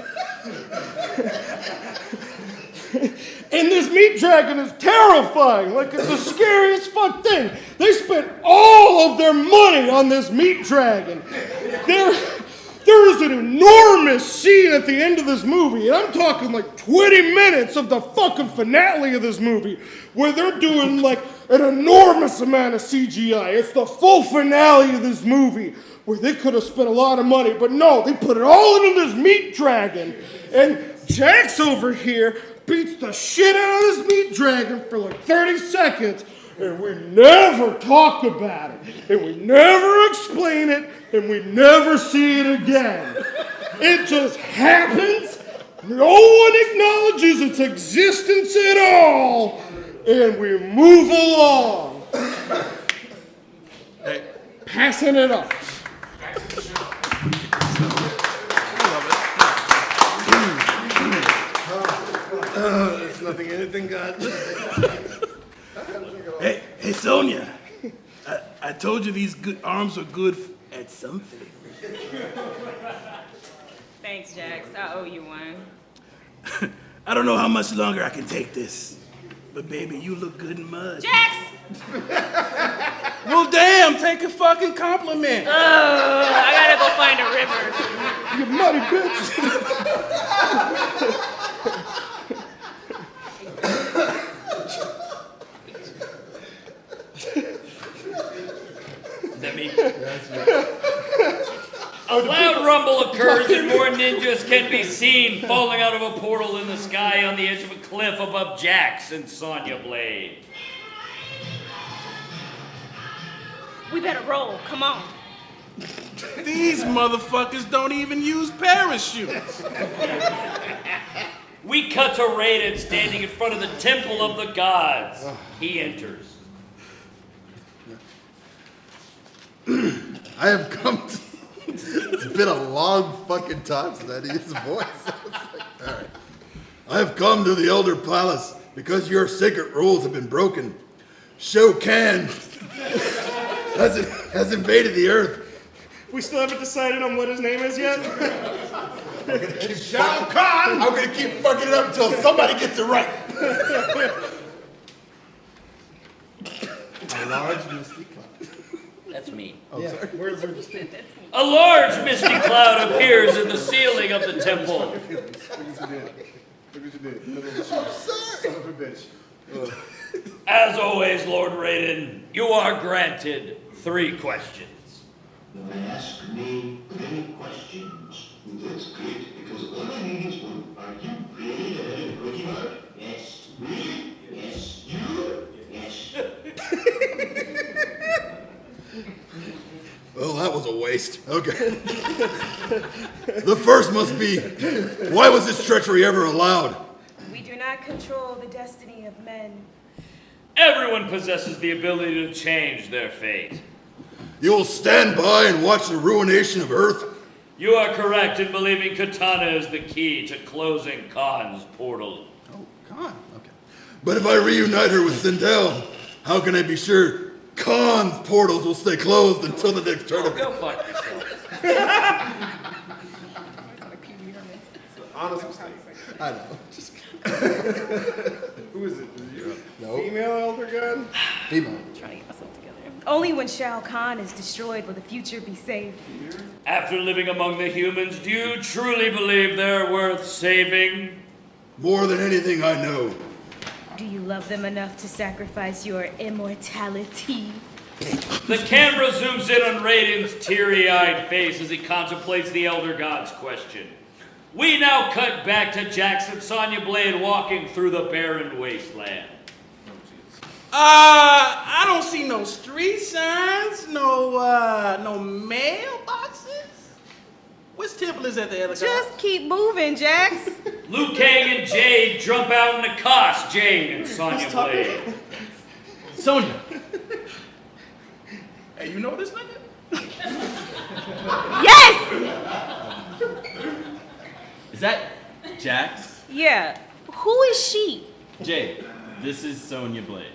And this meat dragon is terrifying. Like, it's the scariest fuck thing. They spent all of their money on this meat dragon. There is an enormous scene at the end of this movie, and I'm talking like 20 minutes of the fucking finale of this movie, where they're doing like an enormous amount of CGI. It's the full finale of this movie, where they could have spent a lot of money, but no, they put it all into this meat dragon. And Jax over here beats the shit out of this meat dragon for like 30 seconds, and we never talk about it, and we never explain it, and we never see it again. It just happens, No one acknowledges its existence at all, and we move along. Hey, passing it off. There's nothing, anything, God. Hey, Sonia. I told you these good arms are good at something. Thanks, Jax. I owe you one. I don't know how much longer I can take this, but baby, you look good in mud. Jax! Well, damn, take a fucking compliment. I gotta go find a river. You muddy bitch. Is that me? A loud rumble occurs and more ninjas can be seen falling out of a portal in the sky on the edge of a cliff above Jax and Sonya Blade. We better roll. Come on. These motherfuckers don't even use parachutes. We cut to Raiden standing in front of the Temple of the Gods. He enters. I have come to... It's been a long fucking time since I had to use the voice. All right. I have come to the Elder Palace because your sacred rules have been broken. Shao Kahn has invaded the earth. We still haven't decided on what his name is yet? Shao Kahn! I'm gonna keep fucking it up until somebody gets it right. A large misty cloud. That's me. Oh, yeah. Sorry. Where's the A large misty cloud appears in the ceiling of the temple. Look what you did. I'm sorry. Son of a bitch. As always, Lord Raiden, you are granted 3 questions. Ask me any questions. That's great, because all I need is one. Are you really the head of Cookie Mart? Yes. Really? Yes. You? Yes. Well, that was a waste. Okay. The first must be, why was this treachery ever allowed? We do not control the destiny of men. Everyone possesses the ability to change their fate. You will stand by and watch the ruination of Earth? You are correct in believing Katana is the key to closing Khan's portal. Oh, Khan, okay. But if I reunite her with Sindel, how can I be sure Khan's portals will stay closed until the next tournament? Go fuck yourself. Honest mistake. I know. Just... Who is it? No. Female Elder God? Female. I'm trying to get myself together. Only when Shao Kahn is destroyed will the future be saved. After living among the humans, do you truly believe they're worth saving? More than anything I know. Do you love them enough to sacrifice your immortality? The camera zooms in on Raiden's teary-eyed face as he contemplates the Elder God's question. We now cut back to Jax and Sonya Blade walking through the barren wasteland. I don't see no street signs, no mailboxes. Which temple is at the other Just keep moving, Jax. Liu Kang and Jade jump out and accost Jade and Sonya Blade. Sonya. Hey, you know this nigga? Yes! Is that Jax? Yeah. Who is she? Jade, this is Sonya Blade.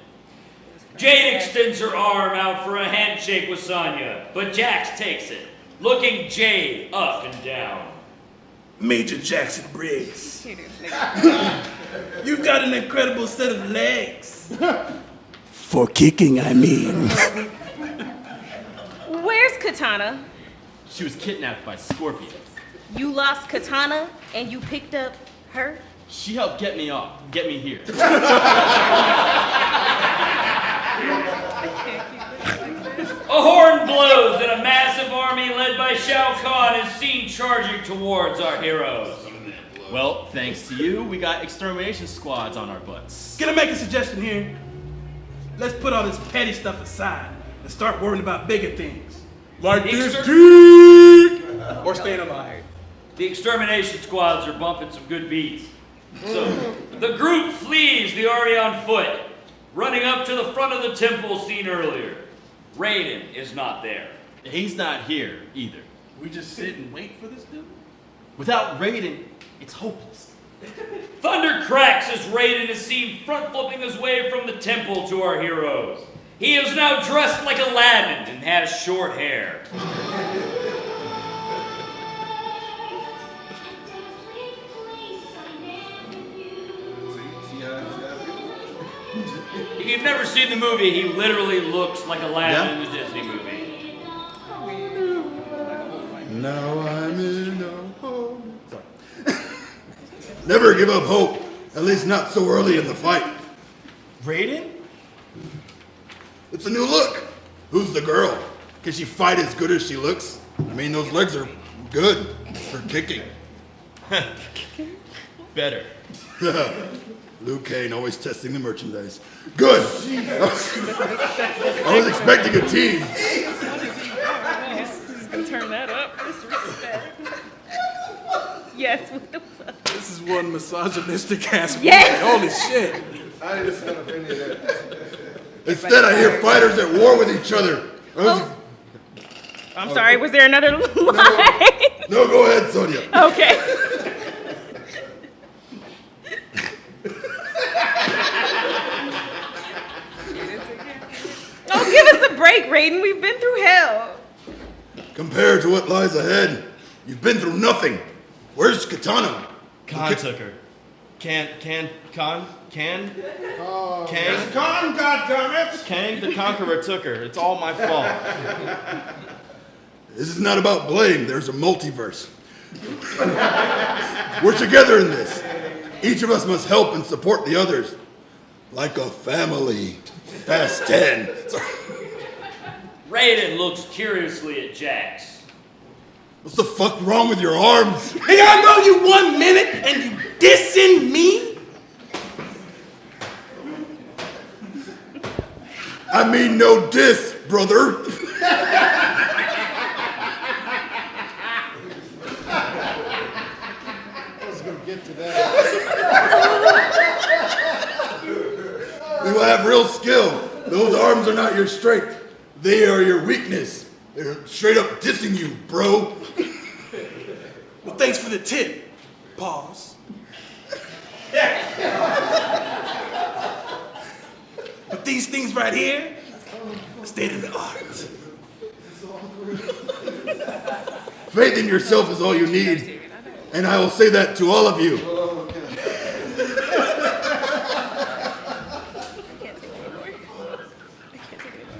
Jade extends her arm out for a handshake with Sonya, but Jax takes it, looking Jade up and down. Major Jackson Briggs. You've got an incredible set of legs. For kicking, I mean. Where's Katana? She was kidnapped by Scorpions. You lost Katana and you picked up her? She helped get me here. A horn blows and a massive army led by Shao Kahn is seen charging towards our heroes. Well, thanks to you, we got extermination squads on our butts. Can I make a suggestion here? Let's put all this petty stuff aside and start worrying about bigger things. Like this dick! Or staying alive. The extermination squads are bumping some good beats. So, the group flees the Ari on foot, running up to the front of the temple seen earlier. Raiden is not there. He's not here either. We just sit and wait for this dude? Without Raiden, it's hopeless. Thunder cracks as Raiden is seen front-flipping his way from the temple to our heroes. He is now dressed like Aladdin and has short hair. If you've never seen the movie, he literally looks like Aladdin in the Disney movie. Now I'm in a hole. Sorry. Never give up hope, at least not so early in the fight. Raiden? It's a new look. Who's the girl? Can she fight as good as she looks? I mean, those legs are good for kicking. Better. Liu Kang always testing the merchandise. Good. I was expecting a team. He's gonna turn that up. Disrespect. Yes, what the fuck? This is one misogynistic ass movie. Yes! Holy shit. I didn't sign up for any of that. Instead, I hear fighters at war with each other. I'm sorry, was there another line? No, go ahead, Sonia. Okay. Oh, give us a break, Raiden. We've been through hell. Compared to what lies ahead, you've been through nothing. Where's Katana? Khan took her. Kang, goddammit! Kang the Conqueror took her. It's all my fault. This is not about blame. There's a multiverse. We're together in this. Each of us must help and support the others. Like a family. Fast 10. Raiden looks curiously at Jax. What's the fuck wrong with your arms? Hey, I know you 1 minute and you dissing me? I mean no diss, brother. I was going to get to that. You have real skill. Those arms are not your strength. They are your weakness. They're straight up dissing you, bro. Well, thanks for the tip. Pause. But these things right here, state of the art. Faith in yourself is all you need. And I will say that to all of you.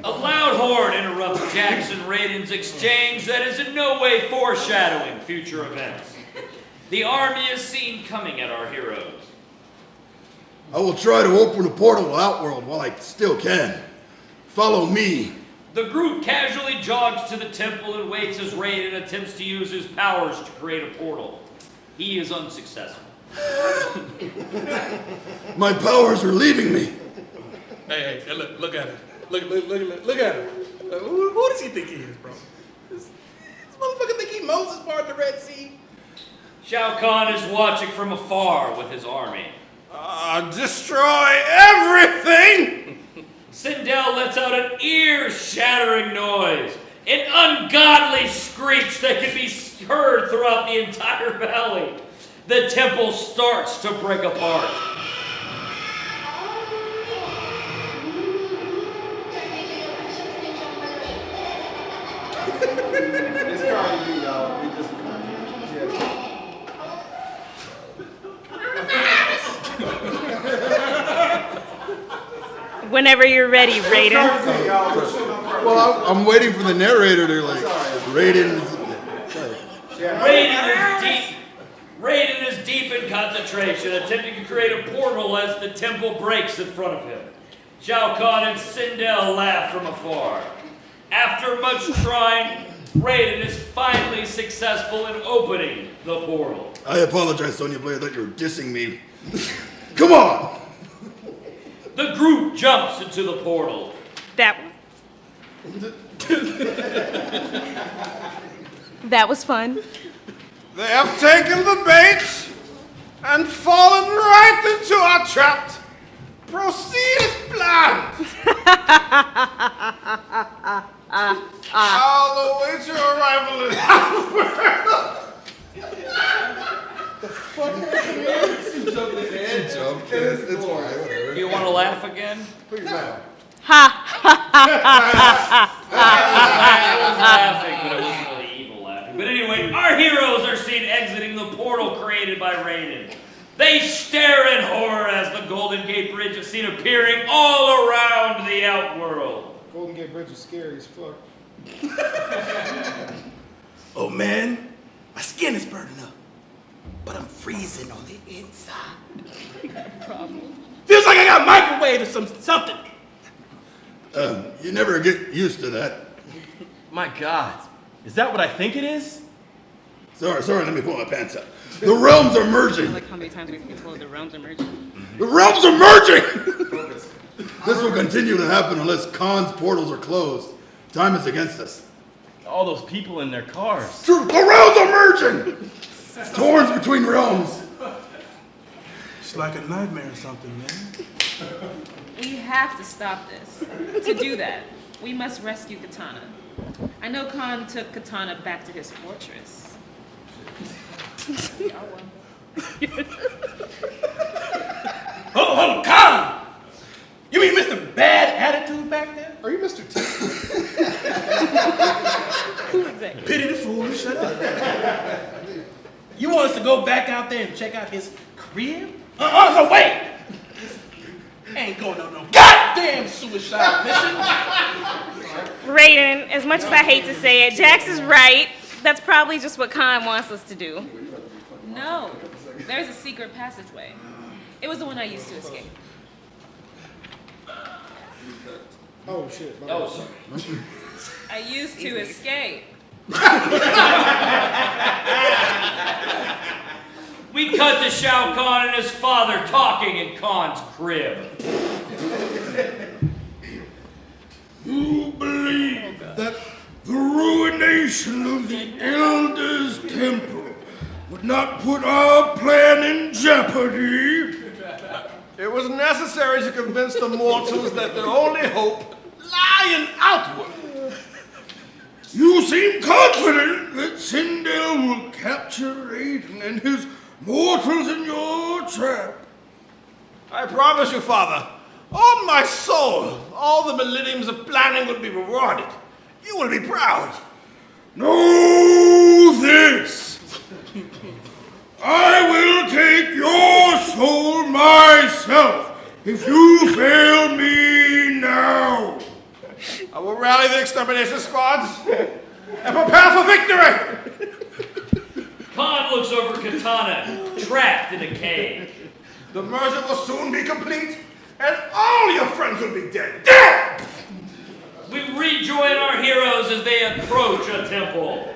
A loud horn interrupts Jax and Raiden's exchange that is in no way foreshadowing future events. The army is seen coming at our heroes. I will try to open a portal to Outworld while I still can. Follow me. The group casually jogs to the temple and waits as Raiden attempts to use his powers to create a portal. He is unsuccessful. My powers are leaving me. Hey, look at him. Look at him. Who does he think he is, bro? This motherfucker think he Moses part of the Red Sea? Shao Kahn is watching from afar with his army. Destroy everything! Sindel lets out an ear-shattering noise, an ungodly screech that can be heard throughout the entire valley. The temple starts to break apart. It's Cardi B, y'all. We just Whenever you're ready, Raiden. Well, I'm waiting for the narrator to Raiden Raiden is deep in concentration, attempting to create a portal as the temple breaks in front of him. Shao Kahn and Sindel laugh from afar. After much trying, Raiden is finally successful in opening the portal. I apologize, Sonya Blade, that you're dissing me. Come on! The group jumps into the portal. That was fun. They have taken the bait and fallen right into our trap. Proceed as planned. I'll await your arrival in Outworld. The fuck happened? She jumped. It's alright, whatever. You want to laugh again? Put your mouth. I was laughing, but it wasn't really evil laughing. But anyway, our heroes are seen exiting the portal created by Raiden. They stare in horror as the Golden Gate Bridge is seen appearing all around the Outworld. Golden Gate Bridge is scary as fuck. Oh man, my skin is burning up, but I'm freezing on the inside. Feels like I got microwaved or something. You never get used to that. My God, is that what I think it is? Sorry, let me pull my pants up. The realms are merging. I like how many times we've been told the realms are merging. The realms are merging! This will continue to happen unless Khan's portals are closed. Time is against us. All those people in their cars. The realms are merging! Torns between realms. It's like a nightmare or something, man. We have to stop this. To do that, we must rescue Katana. I know Khan took Katana back to his fortress. Hold on, Khan! You mean Mr. Bad Attitude back there? Are you Mr. T? Who is that? Pity the fool, shut up. You want us to go back out there and check out his crib? No, wait! Ain't going on no goddamn suicide mission. Raiden, as much as I hate to say it, Jax is right. That's probably just what Khan wants us to do. No, there's a secret passageway. It was the one I used to escape. Oh shit. Oh, sorry. I used to escape. We cut to Shao Kahn and his father talking in Khan's crib. You believe that the ruination of the Elder's Temple would not put our plan in jeopardy? It was necessary to convince the mortals that their only hope lay in Outworld. You seem confident that Sindel will capture Raiden and his mortals in your trap. I promise you, Father, on my soul, all the millenniums of planning will be rewarded. You will be proud. Know this. I will take your soul myself if you fail me now. I will rally the extermination squads and prepare for victory. Khan looks over Katana, trapped in a cave. The merger will soon be complete, and all your friends will be dead. Dead! We rejoin our heroes as they approach a temple.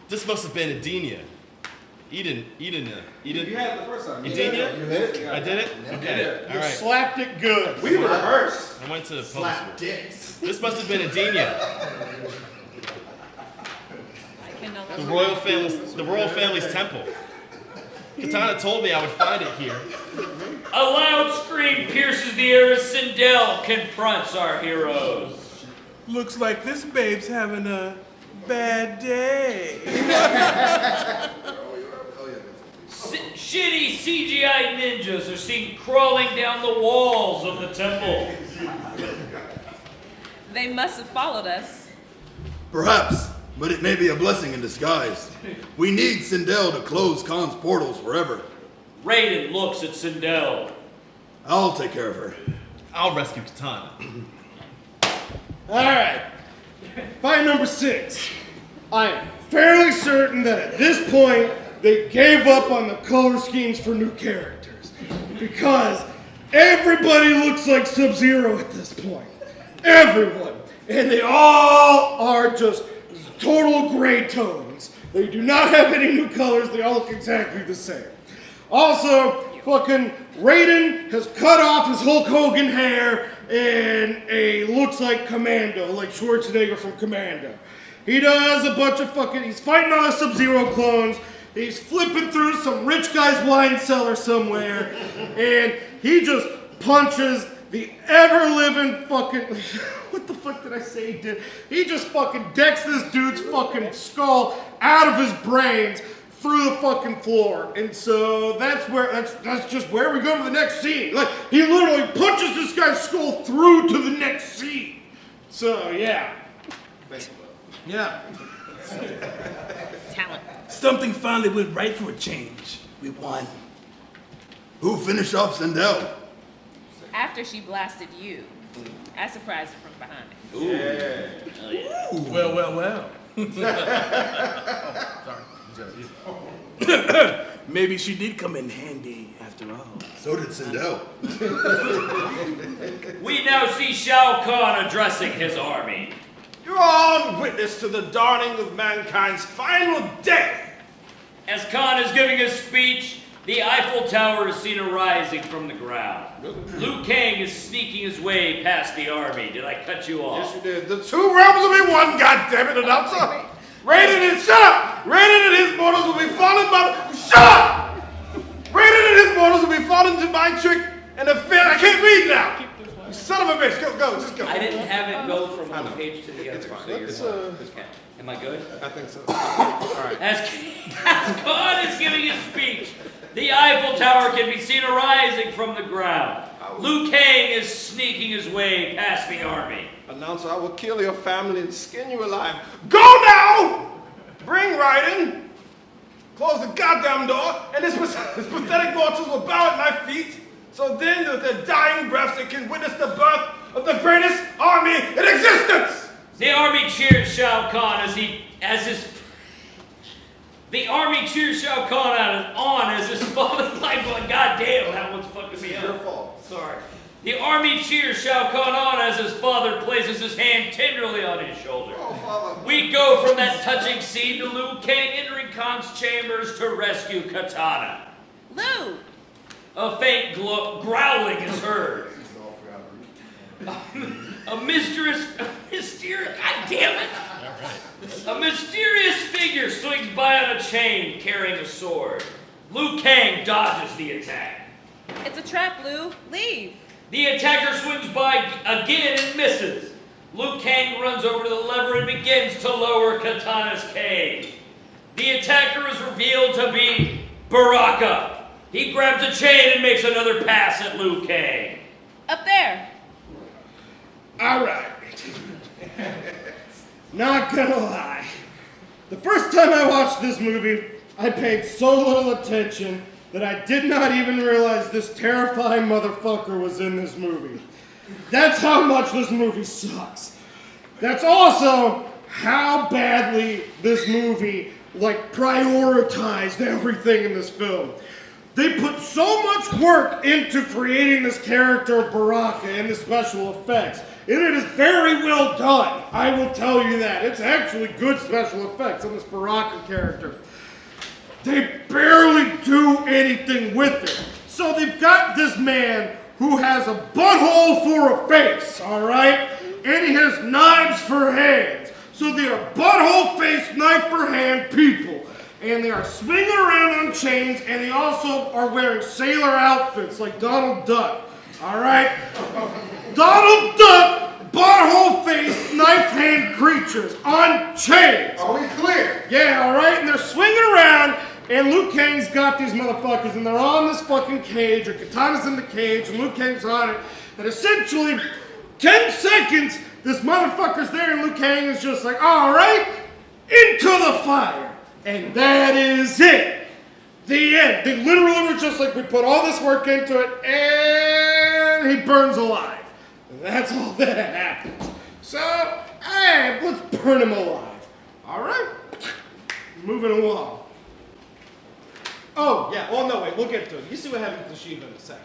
This must have been Edenia. Eden. You had it the first time. Edenia? You hit it? I did it? Okay. All You right. slapped it good. We rehearsed. I went to public Slap school. dicks. This must have been Edenia. I can no The longer. royal family's temple. Katana told me I would find it here. A loud scream pierces the air as Sindel confronts our heroes. Looks like this babe's having a bad day. Shitty CGI ninjas are seen crawling down the walls of the temple. They must have followed us. Perhaps, but it may be a blessing in disguise. We need Sindel to close Khan's portals forever. Raiden looks at Sindel. I'll take care of her. I'll rescue Katana. All right. Fight number 6. I am fairly certain that at this point, they gave up on the color schemes for new characters. Because everybody looks like Sub-Zero at this point. Everyone. And they all are just total gray tones. They do not have any new colors. They all look exactly the same. Also, fucking Raiden has cut off his Hulk Hogan hair and looks like Commando, like Schwarzenegger from Commando. He does a bunch of he's fighting all the Sub-Zero clones. He's flipping through some rich guy's wine cellar somewhere, and he just punches the ever-living fucking... What the fuck did I say he did? He just fucking decks this dude's fucking skull out of his brains through the fucking floor. And so that's just where we go to the next scene. Like, he literally punches this guy's skull through to the next scene. So, yeah. Yeah. Talent. Something finally went right for a change. We won. Who finished off Sindel? After she blasted you, I surprised her from behind. Ooh. Yeah. Oh, yeah. Ooh. Well. Sorry. Maybe she did come in handy after all. So did Sindel. We now see Shao Kahn addressing his army. You're all witness to the dawning of mankind's final day. As Kahn is giving his speech, the Eiffel Tower is seen arising from the ground. Liu Kang is sneaking his way past the army. Did I cut you off? Yes, you did. The two realms will be one, goddammit, announcer. Raiden and shut up! Raiden and his mortals will be fallen by... Shut up! Raiden and his mortals will be fallen to my trick and the fair... I can't read now! You son of a bitch, go, just go. I didn't have it go from one page to the other. It's fine. So you're okay. Am I good? I think so. All right. As Kahn is giving his speech, the Eiffel Tower can be seen arising from the ground. Liu Kang is sneaking his way past the army. Announcer, I will kill your family and skin you alive. Go now! Bring Raiden. Close the goddamn door, and his pathetic mortals will bow at my feet. So then, with their dying breaths, they can witness the birth of the greatest army in existence! The army cheers Shao Kahn The army cheers Shao Kahn on as his father... Goddamn, that one's fucking me up. Your fault. Sorry. The army cheers Shao Kahn on as his father places his hand tenderly on his shoulder. Oh, Father. We go from that touching scene to Liu Kang entering Khan's chambers to rescue Katana. Liu! A faint growling is heard. A mysterious figure swings by on a chain carrying a sword. Liu Kang dodges the attack. It's a trap, Liu. Leave. The attacker swings by again and misses. Liu Kang runs over to the lever and begins to lower Katana's cage. The attacker is revealed to be Baraka. He grabs a chain and makes another pass at Liu Kang. Up there. All right. Not gonna lie. The first time I watched this movie, I paid so little attention that I did not even realize this terrifying motherfucker was in this movie. That's how much this movie sucks. That's also how badly this movie, prioritized everything in this film. They put so much work into creating this character of Baraka and the special effects. And it is very well done, I will tell you that. It's actually good special effects on this Baraka character. They barely do anything with it. So they've got this man who has a butthole for a face, all right? And he has knives for hands. So they are butthole-faced, knife-for-hand people. And they are swinging around on chains, and they also are wearing sailor outfits like Donald Duck, all right? Donald Duck, butthole-faced, knife-hand creatures on chains. Are we clear? Yeah, all right? And they're swinging around, and Liu Kang's got these motherfuckers, and they're on this fucking cage, or Katana's in the cage, and Liu Kang's on it. And essentially, 10 seconds, this motherfucker's there, and Liu Kang is just like, all right, into the fire. And that is it. The end. They literally were just like, we put all this work into it, and he burns alive. And that's all that happens. So, hey, let's burn him alive. All right? Moving along. Oh, yeah. Oh, no, wait. We'll get to it. You see what happens to Shiva in a second.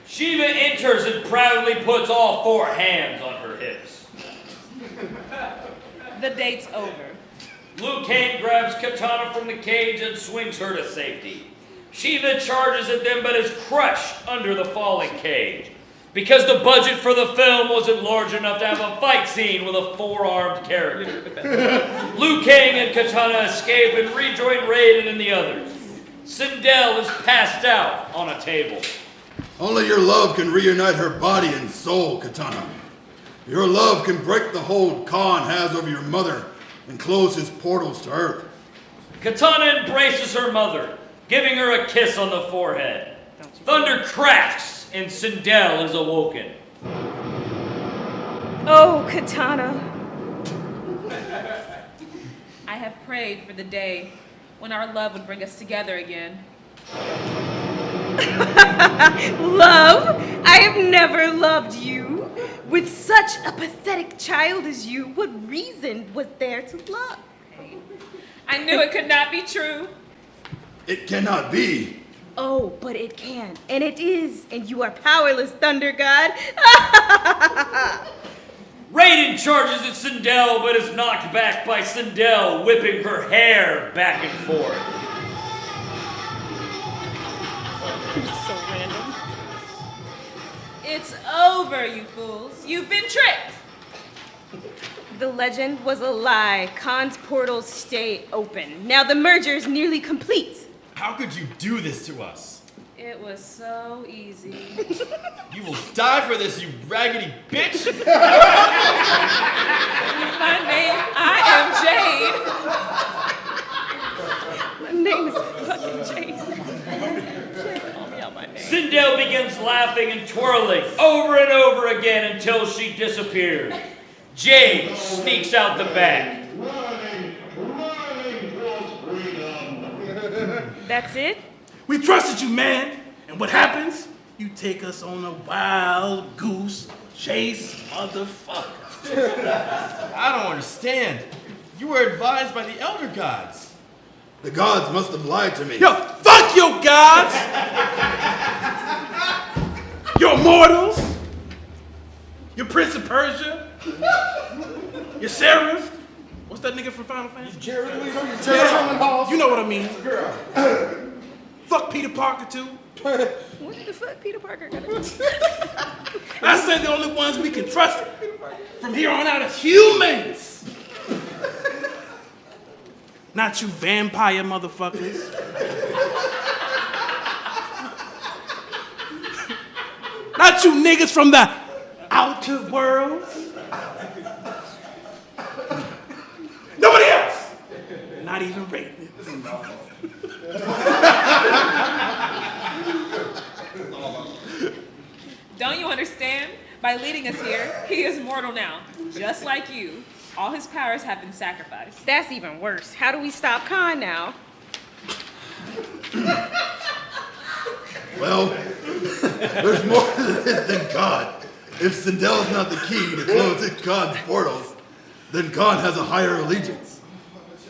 Shiva enters and proudly puts all 4 hands on her hips. The date's over. Liu Kang grabs Katana from the cage and swings her to safety. Shiva charges at them but is crushed under the falling cage. Because the budget for the film wasn't large enough to have a fight scene with a 4-armed character. Liu Kang and Katana escape and rejoin Raiden and the others. Sindel is passed out on a table. Only your love can reunite her body and soul, Katana. Your love can break the hold Khan has over your mother and close his portals to Earth. Katana embraces her mother, giving her a kiss on the forehead. Thunder cracks and Sindel is awoken. Oh, Katana. I have prayed for the day when our love would bring us together again. Love? I have never loved you. With such a pathetic child as you, what reason was there to love? I knew it could not be true. It cannot be. Oh, but it can, and it is, and you are powerless, Thunder God. Raiden charges at Sindel, but is knocked back by Sindel, whipping her hair back and forth. So random. It's over, you fools. You've been tricked. The legend was a lie. Khan's portals stay open. Now the merger is nearly complete. How could you do this to us? It was so easy. You will die for this, you raggedy bitch! My name, I am Jade. My name is fucking Jade. Call me out my name. Sindel begins laughing and twirling over and over again until she disappears. Jade sneaks out the back. That's it? We trusted you, man. And what happens? You take us on a wild goose chase, motherfucker. I don't understand. You were advised by the Elder Gods. The gods must have lied to me. Yo, fuck your gods! Your mortals! Your Prince of Persia! Your Seraph! What's that nigga from Final Fantasy? Jared Leto, you Jared Halls. You know what I mean. Fuck Peter Parker, too. What the fuck Peter Parker gonna do? I said the only ones we can trust from here on out is humans. Not you vampire motherfuckers. Not you niggas from the outer world. Nobody else. Not even Raiden. Don't you understand? By leading us here, he is mortal now, just like you. All his powers have been sacrificed. That's even worse. How do we stop Khan now? Well, there's more to this than Khan. If Sindel is not the key to closing Khan's portals, then Khan has a higher allegiance.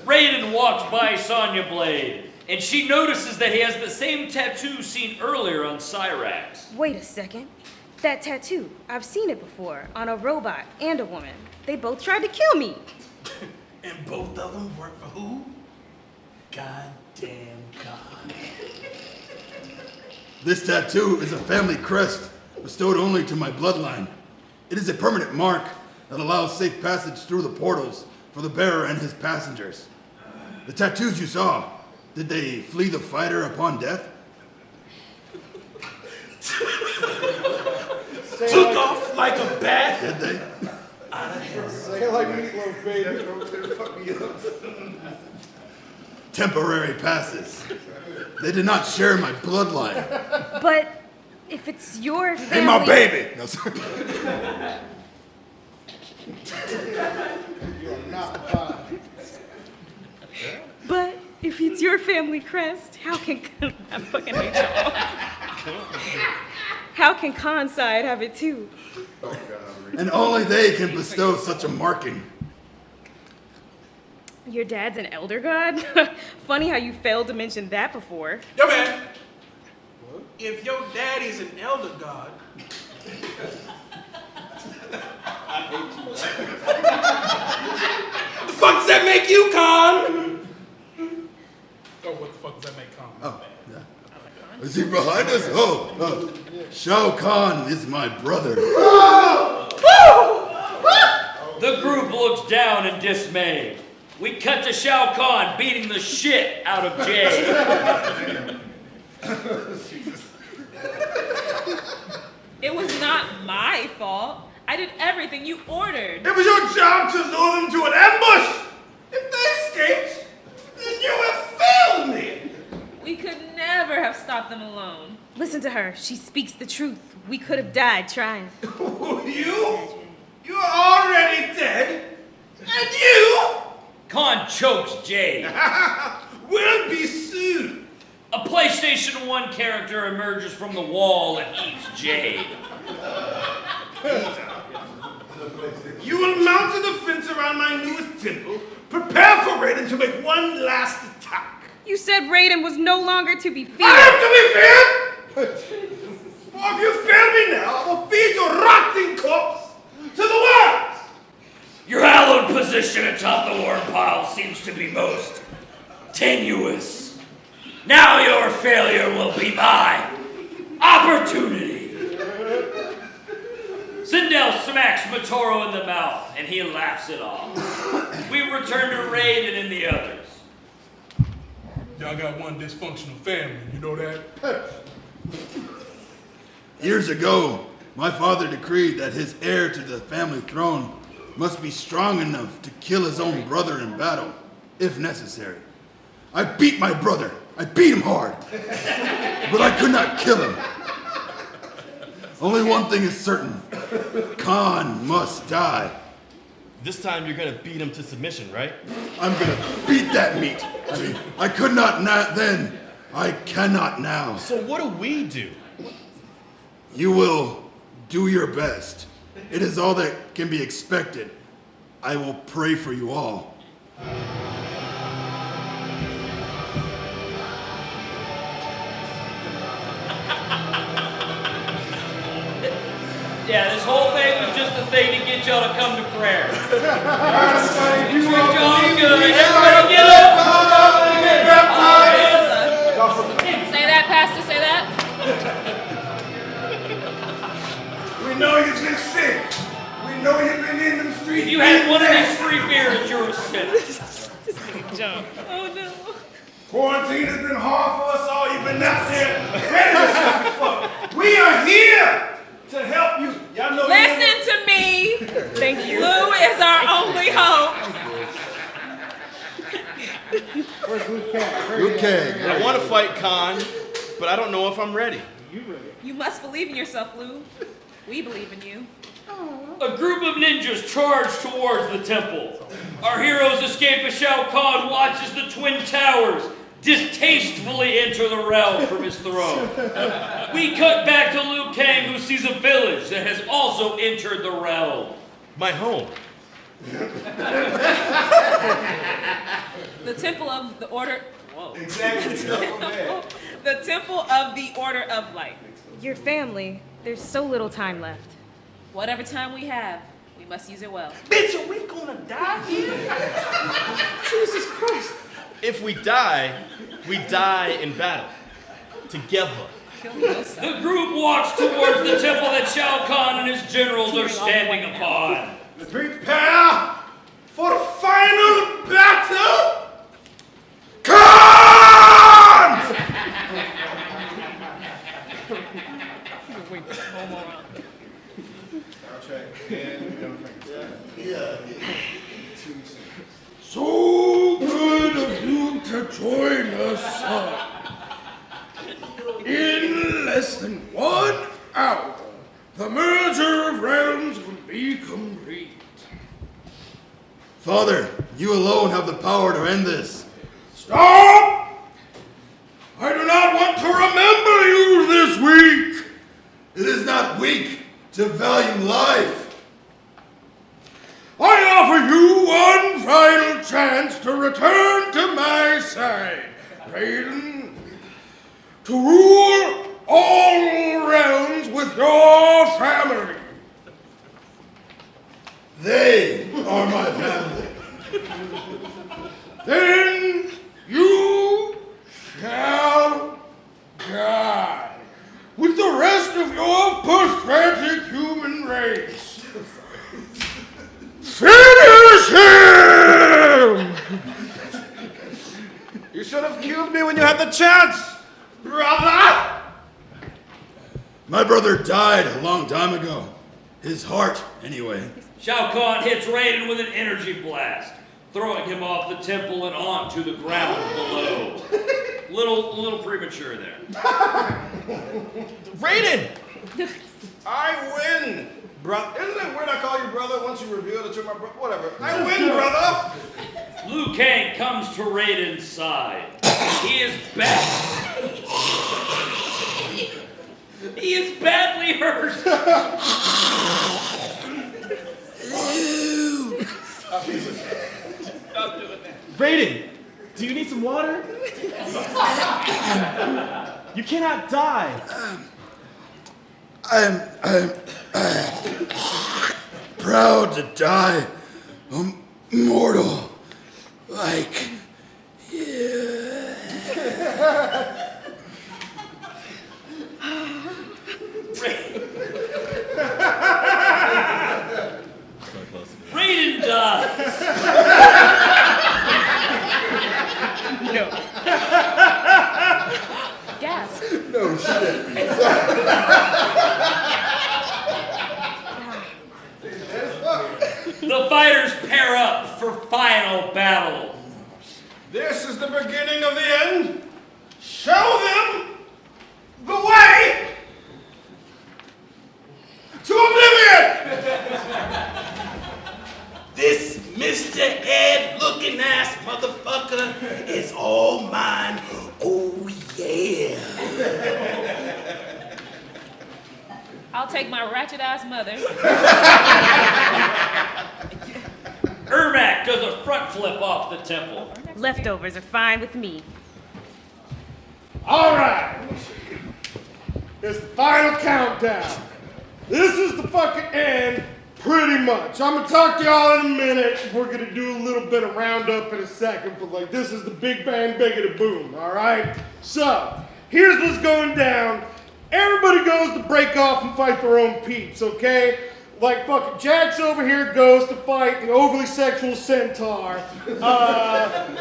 Raiden walks by Sonya Blade, and she notices that he has the same tattoo seen earlier on Cyrax. Wait a second. That tattoo, I've seen it before, on a robot and a woman. They both tried to kill me. And both of them work for who? Goddamn God. This tattoo is a family crest bestowed only to my bloodline. It is a permanent mark that allows safe passage through the portals for the bearer and his passengers. The tattoos you saw, did they flee the fighter upon death? Took off like a bat. Did they? Say it like meatloaf, baby. Temporary passes. They did not share my bloodline. But if it's your family... Hey, my baby! No, sorry. You're not fine. But if it's your family crest, how can... I fucking hate y'all. How can Khan's side have it too? And only they can bestow such a marking. Your dad's an elder god? Funny how you failed to mention that before. Yo, man. If your daddy's an elder god, the fuck does that make you, Khan? Oh, what the fuck does that make Khan? Oh, yeah. Is he behind us? Oh, Shao Kahn is my brother. The group looks down in dismay. We cut to Shao Kahn beating the shit out of Jade. It was not my fault. I did everything you ordered. It was your job to lure them to an ambush. If they escaped, then you have failed me. We could never have stopped them alone. Listen to her. She speaks the truth. We could have died trying. You're already dead. And you Kahn chokes Jade. will be soon. A PlayStation 1 character emerges from the wall and eats Jade. You will mount a defense around my newest temple. Prepare for Raiden to make one last attack. You said Raiden was no longer to be feared. I am to be feared! For if you fail me now, I will feed your rotting corpse to the world! Your hallowed position atop the war pile seems to be most tenuous. Now your failure will be my opportunity. Sindel smacks Matoro in the mouth, and he laughs it off. We return to Raiden and the others. Y'all got one dysfunctional family, you know that? Years ago, my father decreed that his heir to the family throne must be strong enough to kill his own brother in battle, if necessary. I beat my brother. I beat him hard. But I could not kill him. Only one thing is certain. Khan must die. This time you're gonna beat him to submission, right? I'm gonna beat that meat. I mean, I could not then. I cannot now. So what do we do? You will do your best. It is all that can be expected. I will pray for you all. Yeah, this whole thing was just a thing to get y'all to come to prayer. Treat y'all good. Everybody get up! Say that, Pastor, say that. We know you've been sick. We know you've been in them streets. If you had one of these free beers, you're a sinner. Oh no. Quarantine has been hard for us all. You've been out there ready to fuck. We are here to help you. Y'all know. Listen to me. Thank you. Lou is our only hope. Where's Luke Cage? Luke Cage. I want to fight Khan, but I don't know if I'm ready. You must believe in yourself, Lou. We believe in you. A group of ninjas charge towards the temple. Our heroes escape as Shao Kahn watches the Twin Towers distastefully enter the realm from his throne. We cut back to Liu Kang, who sees a village that has also entered the realm. My home. The temple of the order. Whoa. Exactly. The temple of the Order of Light. Your family. There's so little time left. Whatever time we have, we must use it well. Bitch, are we gonna die here? Jesus Christ. If we die in battle. Together. The group walks towards the temple that Shao Kahn and his generals are standing upon. Prepare for the final battle. Khan! So good of you to join us, son. In less than 1 hour, the merger of realms will be complete. Father, you alone have the power to end this. Stop! I do not want to remember you this week. It is not weak to value life. I offer you one final chance to return to my side, Raiden, to rule all realms with your family. They are my family. Then you shall die with the rest of your pathetic human race. Finish him! You should have killed me when you had the chance, brother! My brother died a long time ago. His heart, anyway. Shao Kahn hits Raiden with an energy blast, throwing him off the temple and onto the ground below. Little premature there. Raiden! I win! Isn't it weird I call you brother once you reveal that you're my brother? Whatever. I win, brother! Liu Kang comes to Raiden's side. He is bad. He is badly hurt. Stop doing that. Raiden, do you need some water? You cannot die. I'm proud to die immortal like you. Raiden dies. Gas. No shit. The fighters pair up for final battle. This is the beginning of the end. Show them the way to oblivion! This Mr. Ed looking ass motherfucker is all mine. Oh yeah. I'll take my ratchet ass mother. Ermac does a front flip off the temple. Leftovers are fine with me. All right. It's the final countdown. This is the fucking end, pretty much. I'm gonna talk to y'all in a minute. We're gonna do a little bit of roundup in a second, but like this is the big bang, biggity boom, all right? So, here's what's going down. Everybody goes to break off and fight their own peeps, okay? Like fucking Jax over here goes to fight the overly sexual centaur. Katana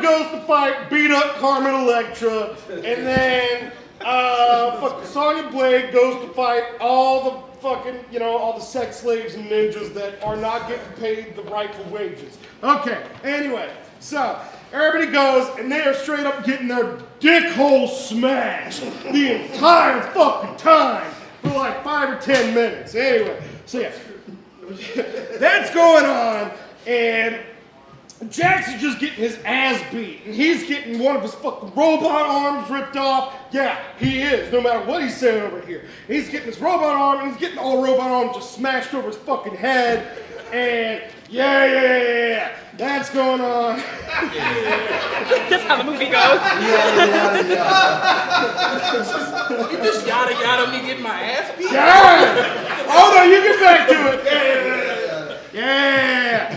goes to fight beat up Carmen Electra. And then fucking Sonya Blade goes to fight all the fucking, all the sex slaves and ninjas that are not getting paid the rightful wages. Okay, anyway, so everybody goes and they are straight up getting their dick hole smashed the entire fucking time. For like 5 or 10 minutes. Anyway, so yeah, that's going on, and Jax is just getting his ass beat, and he's getting one of his fucking robot arms ripped off. Yeah, he is, no matter what he's saying over here. He's getting his robot arm, and he's getting the whole robot arm just smashed over his fucking head, and yeah, that's going on. That's how the movie goes. You just yada me getting my ass beat? Yeah! Oh no, you get back to it. Yeah.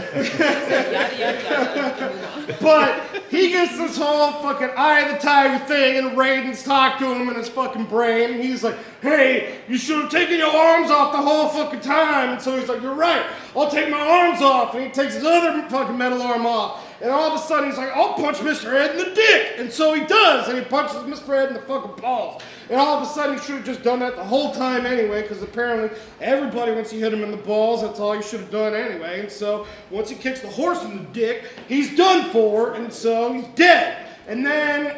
But he gets this whole fucking eye of the tiger thing, and Raiden's talking to him in his fucking brain, and he's like, hey, you should have taken your arms off the whole fucking time. And so he's like, you're right, I'll take my arms off. And he takes his other fucking metal arm off. And all of a sudden he's like, I'll punch Mr. Ed in the dick. And so he does, and he punches Mr. Ed in the fucking balls. And all of a sudden he should have just done that the whole time anyway, because apparently everybody, once you hit him in the balls, that's all you should have done anyway. And so once he kicks the horse in the dick, he's done for, and so he's dead. And then,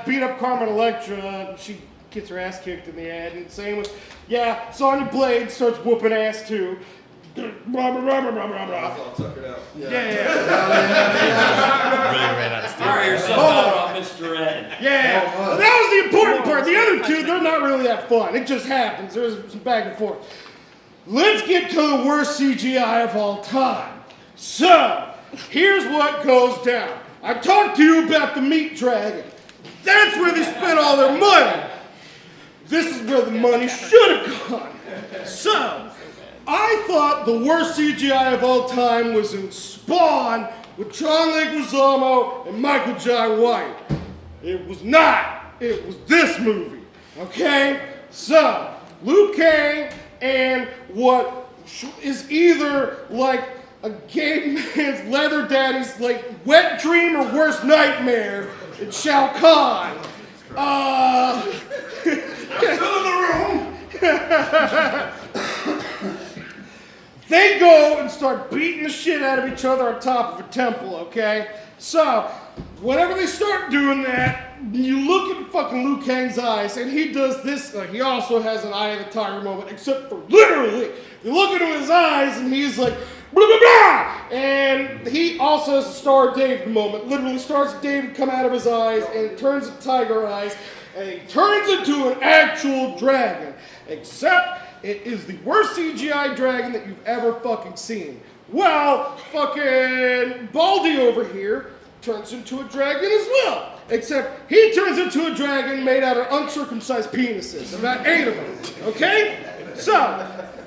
beat up Carmen Electra. She gets her ass kicked in the head. And same with, Sonya Blade starts whooping ass too. Tuck it out. Really ran out of steam. Fire yourself out on Mr. Ed. Yeah, well, that was the important part. The other two, they're not really that fun. It just happens. There's some back and forth. Let's get to the worst CGI of all time. So, here's what goes down. I talked to you about the meat dragon. That's where they spent all their money. This is where the money should have gone. So, I thought the worst CGI of all time was in Spawn with John Leguizamo and Michael Jai White. It was not. It was this movie. Okay? So, Liu Kang and what is either like a gay man's leather daddy's like wet dream or worst nightmare. It's Shao Kahn. Still in the room. They go and start beating the shit out of each other on top of a temple, okay? So, whenever they start doing that, you look at fucking Liu Kang's eyes, and he does this, he also has an eye of the tiger moment, except for literally, you look into his eyes, and he's like, blah, blah, blah! And he also has a Star of David moment. Literally, stars of David come out of his eyes, and it turns to tiger eyes, and he turns into an actual dragon. Except, it is the worst CGI dragon that you've ever fucking seen. Well, fucking Baldy over here turns into a dragon as well. Except he turns into a dragon made out of uncircumcised penises. About 8 of them, okay? So,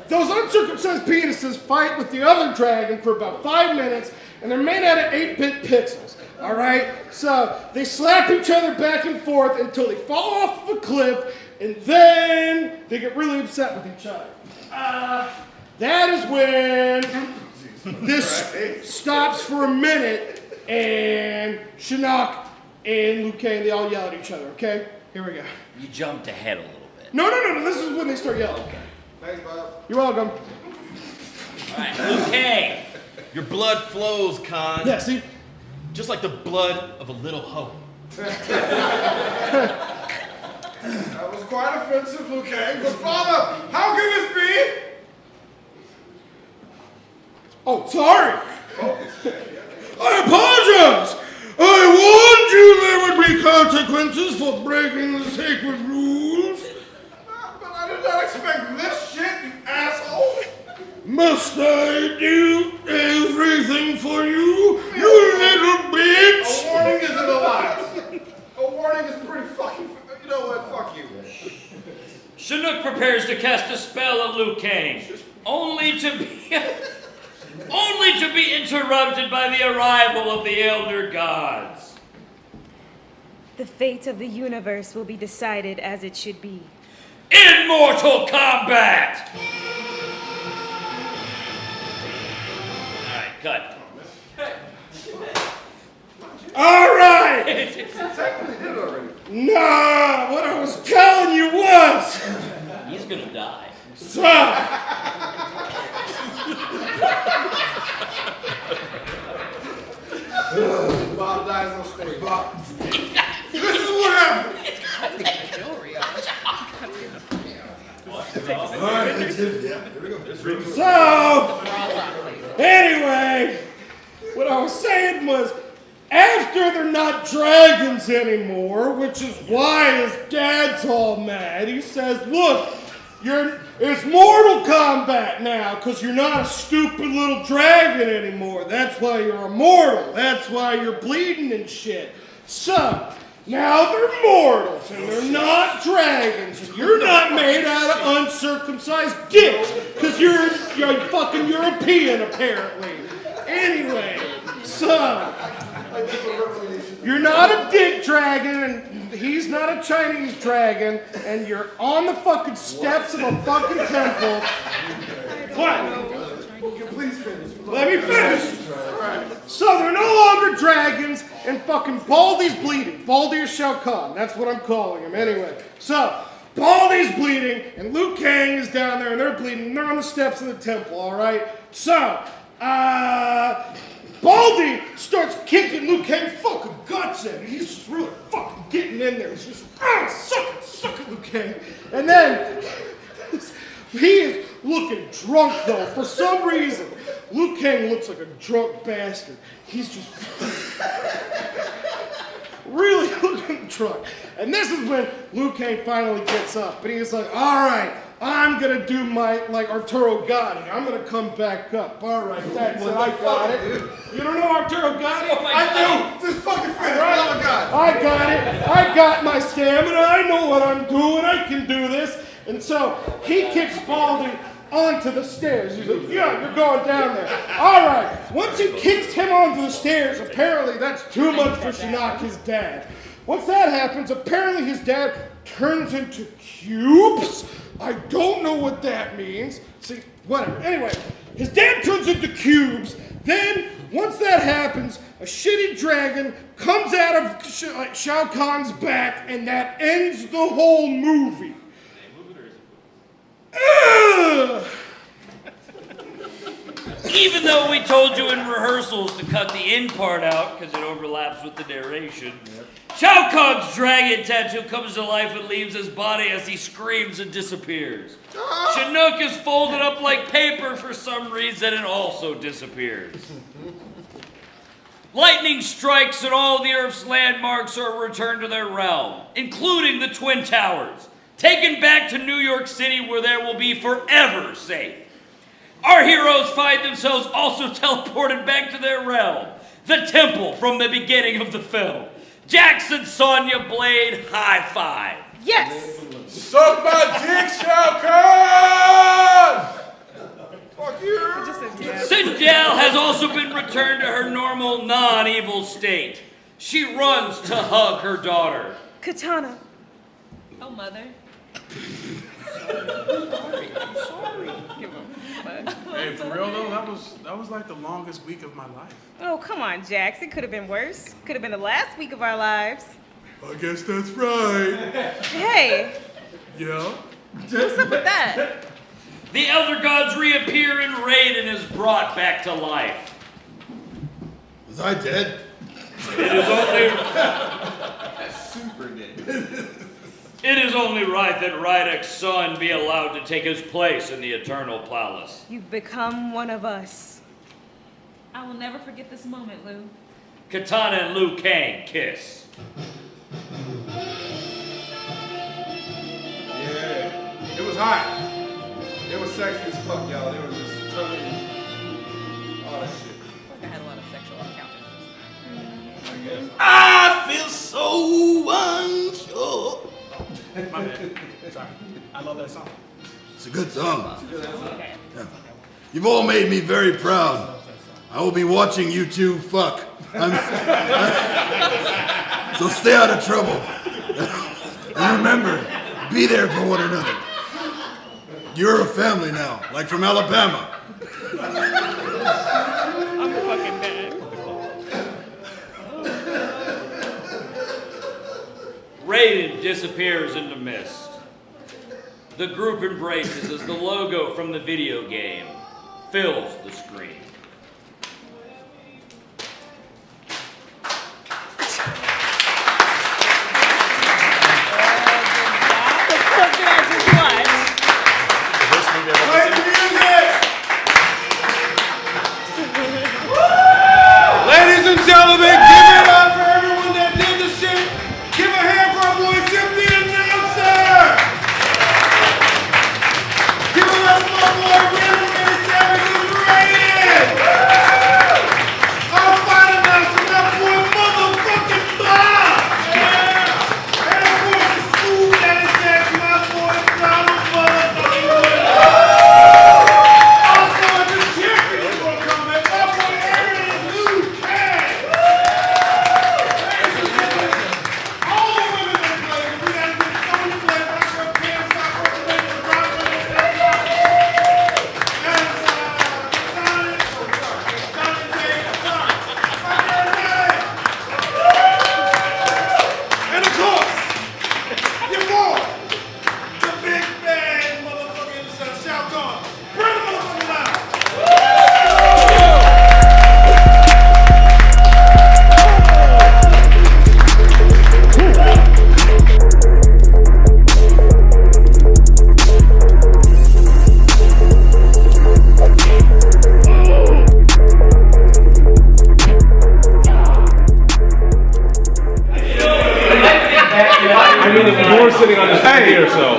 those uncircumcised penises fight with the other dragon for about 5 minutes, and they're made out of 8-bit pixels, all right? So, they slap each other back and forth until they fall off of a cliff, and then they get really upset with each other. That is when this stops for a minute, and Shinnok and Liu Kang, they all yell at each other, okay? Here we go. You jumped ahead a little bit. No, this is when they start yelling. Okay. Thanks, Bob. You're welcome. All right, Liu Kang. Your blood flows, Khan. Yeah, see? Just like the blood of a little hoe. That was quite offensive, Liu Kang. But Father, how can this be? Oh, sorry. I apologize. I warned you there would be consequences for breaking the sacred rules. But I did not expect this shit, you asshole. Must I do everything for you, you little bitch? A warning isn't a lot. A warning is pretty fucking... You know what? Fuck you. Shinnok prepares to cast a spell at Liu Kang, only to be interrupted by the arrival of the Elder Gods. The fate of the universe will be decided as it should be. In Mortal Kombat! Alright, cut. Alright! Technically did it already. Nah, what I was telling you was... He's gonna die. So... Bob dies on stage. Bob. This is what happened. So, anyway, what I was saying was, after they're not dragons anymore, which is why his dad's all mad, he says, look, it's Mortal Kombat now, because you're not a stupid little dragon anymore. That's why you're immortal. That's why you're bleeding and shit. So, now they're mortals, and they're not dragons, and you're not made out of uncircumcised dicks, because you're fucking European, apparently. Anyway, so, you're not a dick dragon, and he's not a Chinese dragon, and you're on the fucking steps of a fucking temple. What? Please finish. Let me finish. So they're no longer dragons, and fucking Baldy's bleeding. Baldy or Shao Kahn, that's what I'm calling him anyway. So, Baldy's bleeding, and Liu Kang is down there, and they're bleeding, and they're on the steps of the temple, alright? So, Baldy starts kicking Liu Kang's fucking guts in. He's just really fucking getting in there. He's just, suck it, Liu Kang. And then, he is looking drunk, though. For some reason, Liu Kang looks like a drunk bastard. He's just really looking drunk. And this is when Liu Kang finally gets up. And he's like, all right, I'm going to do my, like, Arturo Gotti. I'm going to come back up. All right, that's it. I got it. You don't know Arturo Gotti? Oh I do. Just fucking finish. Oh, God. I got it. I got my stamina. I know what I'm doing. I can do this. And so he kicks Baldy onto the stairs. He's like, yeah, you're going down there. All right. Once he kicks him onto the stairs, apparently that's too much for Shinnok, his dad. Once that happens, apparently his dad turns into cubes. I don't know what that means. See, whatever. Anyway, his dad turns into cubes, Then, once that happens, a shitty dragon comes out of Shao Kahn's back, and that ends the whole movie. Even though we told you in rehearsals to cut the end part out because it overlaps with the narration, Shao Kahn's dragon tattoo comes to life and leaves his body as he screams and disappears. Chinook is folded up like paper for some reason and also disappears. Lightning strikes and all the Earth's landmarks are returned to their realm, including the Twin Towers, taken back to New York City where they will be forever safe. Our heroes find themselves also teleported back to their realm, the temple from the beginning of the film. Jackson, Sonya, Blade, high five. Yes! Suck my dick, Shao Kahn! Fuck you! Sindel has also been returned to her normal, non-evil state. She runs to hug her daughter. Katana. Oh, mother. Sorry. Hey, for real though, that was like the longest week of my life. Oh, come on, Jax. It could have been worse. Could have been the last week of our lives. I guess that's right. Hey. Yeah? What's up with that? The Elder Gods reappear and Raiden is brought back to life. Was I dead? It is only... Super dead. It is only right that Rydek's son be allowed to take his place in the Eternal Palace. You've become one of us. I will never forget this moment, Lou. Katana and Liu Kang kiss. Yeah, it was hot. It was sexy as fuck, y'all. It was just totally all that shit. Like I had a lot of sexual encounters. I guess. I feel so unsure. My bad. Sorry. I love that song. It's a good song. Yeah. You've all made me very proud. I will be watching you two fuck. So stay out of trouble. And remember, be there for one another. You're a family now, like from Alabama. I'm fucking dead. Raiden disappears into mist. The group embraces as the logo from the video game fills the screen. Ladies and gentlemen, give it up for everyone that did the shit. Give a hand for our boy Zip the announcer. Give it up for our boy Redeeming Savage and Raiden. Our fight announcer, my boy motherfucking Bob. And of course the smooth that is next, my boy Donald motherfucking Wood. Also the champion is gonna come back, my boy Aaron and Luke.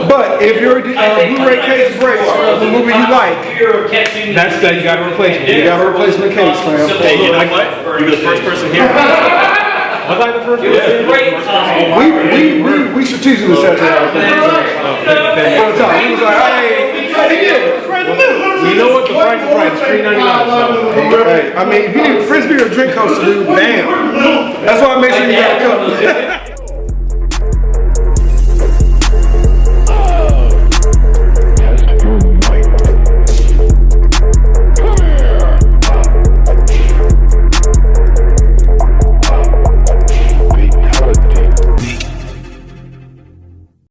But if your Blu-ray case breaks from the movie you like, that's that you got a replacement. You got a replacement case, fam. Hey, you know what? You're the first person here. Was I the first person? We strategically set that up. He was like, hey, you know what? The price is right. It's $3.99. So. Hey, I mean, if you need a frisbee or a drink coaster, dude, damn. That's why I make sure you got a cup.